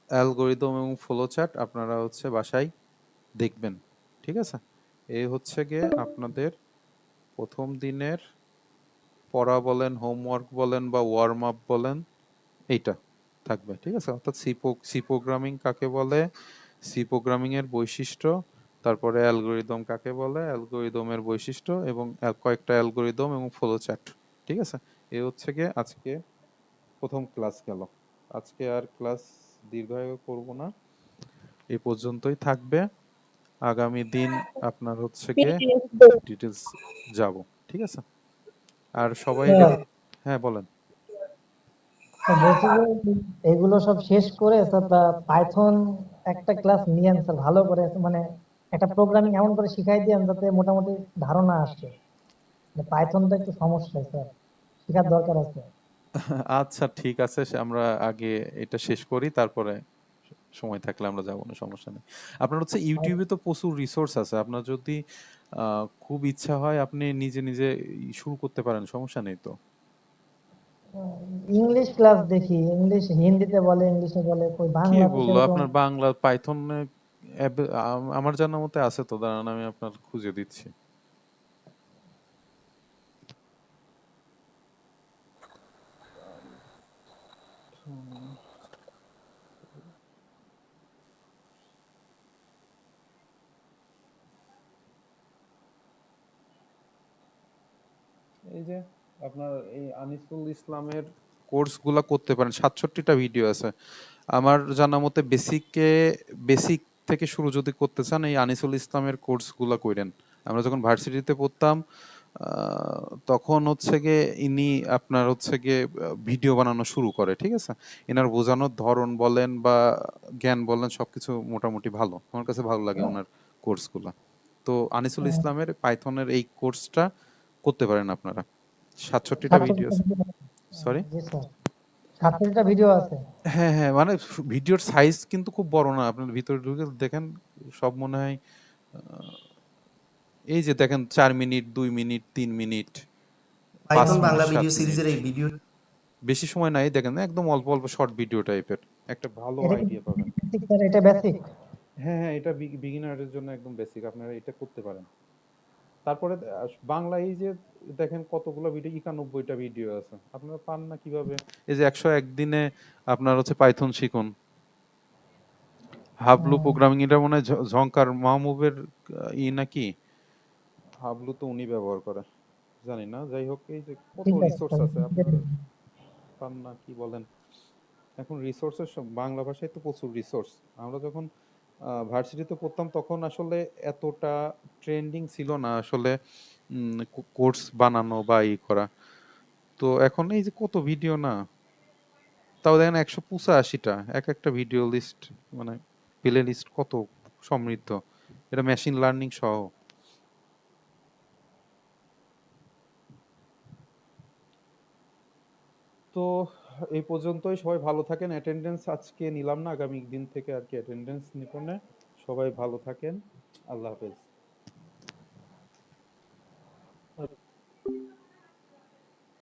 অ্যালগরিদম এবং ফ্লো চার্ট আপনারা হচ্ছে বাসায় দেখবেন, ঠিক আছে? এই হচ্ছে গিয়ে আপনাদের প্রথম দিনের পড়া বলেন, হোমওয়ার্ক বলেন বা ওয়ার্ম আপ বলেন, এইটা থাকবে, ঠিক আছে? অর্থাৎ সি প্রোগ্রামিং কাকে বলে, সি প্রোগ্রামিং এর বৈশিষ্ট্য, তারপরে অ্যালগরিদম কাকে বলে, অ্যালগরিদমের বৈশিষ্ট্য এবং কয়েকটা অ্যালগরিদম এবং ফ্লো চার্ট, ঠিক আছে? এই হচ্ছে গিয়ে আজকে প্রথম ক্লাস গেল। আজকে আর ক্লাস দীর্ঘায়ু করব না, এই পর্যন্তই থাকবে। আগামী দিন আপনার হচ্ছে গিয়ে ডিটেলস যাব, ঠিক আছে? আর সবাই হ্যাঁ বলেন। বলছি যে এগুলো সব শেষ করে পাইথন একটা ক্লাস নিয়েন স্যার, ভালো করে মানে একটা প্রোগ্রামিং এমন করে শিখাই দিয়েন যাতে মোটামুটি ধারণা আসে। পাইথনটা একটু সমস্যা স্যার, শেখার দরকার আছে। আচ্ছা ঠিক আছে, আমরা আগে এটা শেষ করি, তারপরে সময় থাকলে আমরা যাবো না, সমস্যা নেই। আপনার হচ্ছে ইউটিউবে তো প্রচুর রিসোর্স আছে, আপনার যদি খুব ইচ্ছা হয় আপনি নিজে নিজে শুরু করতে পারেন, সমস্যা নেই তো। ইংলিশ ক্লাস দেখি, ইংলিশ হিন্দিতে বলে, ইংলিশে বলে, কই কে বাংলাতে বললো সেরকম। আপনার বাংলা পাইথন? আমার জানার মতে আছে তো, দাঁড়ান আমি আপনার খুঁজে দিচ্ছি। এই যে আপনার এই আনিসুল ইসলামের কোর্সগুলো করতে পারেন, 67টা ভিডিও আছে আমার জানা মতে। বেসিক থেকে শুরু যদি করতে চান, এই আনিসুল ইসলামের কোর্সগুলো করেন। আমরা যখন ভার্সিটিতে পড়তাম তখন হচ্ছে গিয়ে ইনি আপনার হচ্ছে গিয়ে ভিডিও বানানো শুরু করে, ঠিক আছে? এনার বোঝানোর ধরন বলেন বা জ্ঞান বলেন সবকিছু মোটামুটি ভালো, আমার কাছে ভালো লাগে ওনার কোর্সগুলো। তো আনিসুল ইসলামের পাইথনের এই কোর্সটা করতে পারেন আপনারা, 67টা ভিডিও আছে। সরি, জি স্যার, 7টা ভিডিও আছে। হ্যাঁ হ্যাঁ, মানে ভিডিওর সাইজ কিন্তু খুব বড় না, আপনার ভিতরে ঢুকে দেখেন সব মনে হয় এই যে দেখেন 4 minute, 2 minute, 3 minute, 5 Python minute, Bangla 7 video minute, সিরিজের এই ভিডিও বেশি সময় নাই, দেখেন একদম অল্প অল্প শর্ট ভিডিও টাইপের, একটা ভালো এটা কি আইডিয়া পাবেন। Basic sir? এটা বেসিক? হ্যাঁ হ্যাঁ, এটা বিগিনারের জন্য একদম বেসিক, আপনারা এটা করতে পারেন। তারপরে বাংলা এই যে দেখেন কতগুলো ভিডিও, 91টা ভিডিও আছে, আপনারা পান না কিভাবে? এই যে 101 দিনে আপনার হচ্ছে পাইথন শিখুন, হাবলু প্রোগ্রামিং, এটা মনে হয় ঝংকার মাহমুবের নাকি, হাবলু তো উনি ব্যবহার করে, জানি না, যাই হোক। এই যে কত ঠিক আছে রিসোর্স স্যার। আছে, আপনারা পান না কি বলেন? এখন রিসোর্সের বাংলা ভাষায় তো প্রচুর রিসোর্স। আমরা যখন ভার্সিটিতে পড়তাম তখন আসলে এতটা ট্রেন্ডিং ছিল না আসলে কোর্স বানানো বা ই করা। তো এখন এই যে কত ভিডিও না, তাও দেখেন 185টা, এক একটা ভিডিও লিস্ট, মানে প্লে লিস্ট কত সমৃদ্ধ, এটা মেশিন লার্নিং সহ। তো এই পর্যন্তই, সবাই ভালো থাকেন। অ্যাটেন্ডেন্স আজকে নিলাম না, আগামী দিন থেকে আর কি অ্যাটেন্ডেন্স নিব না। সবাই ভালো থাকেন, আল্লাহ হাফেজ।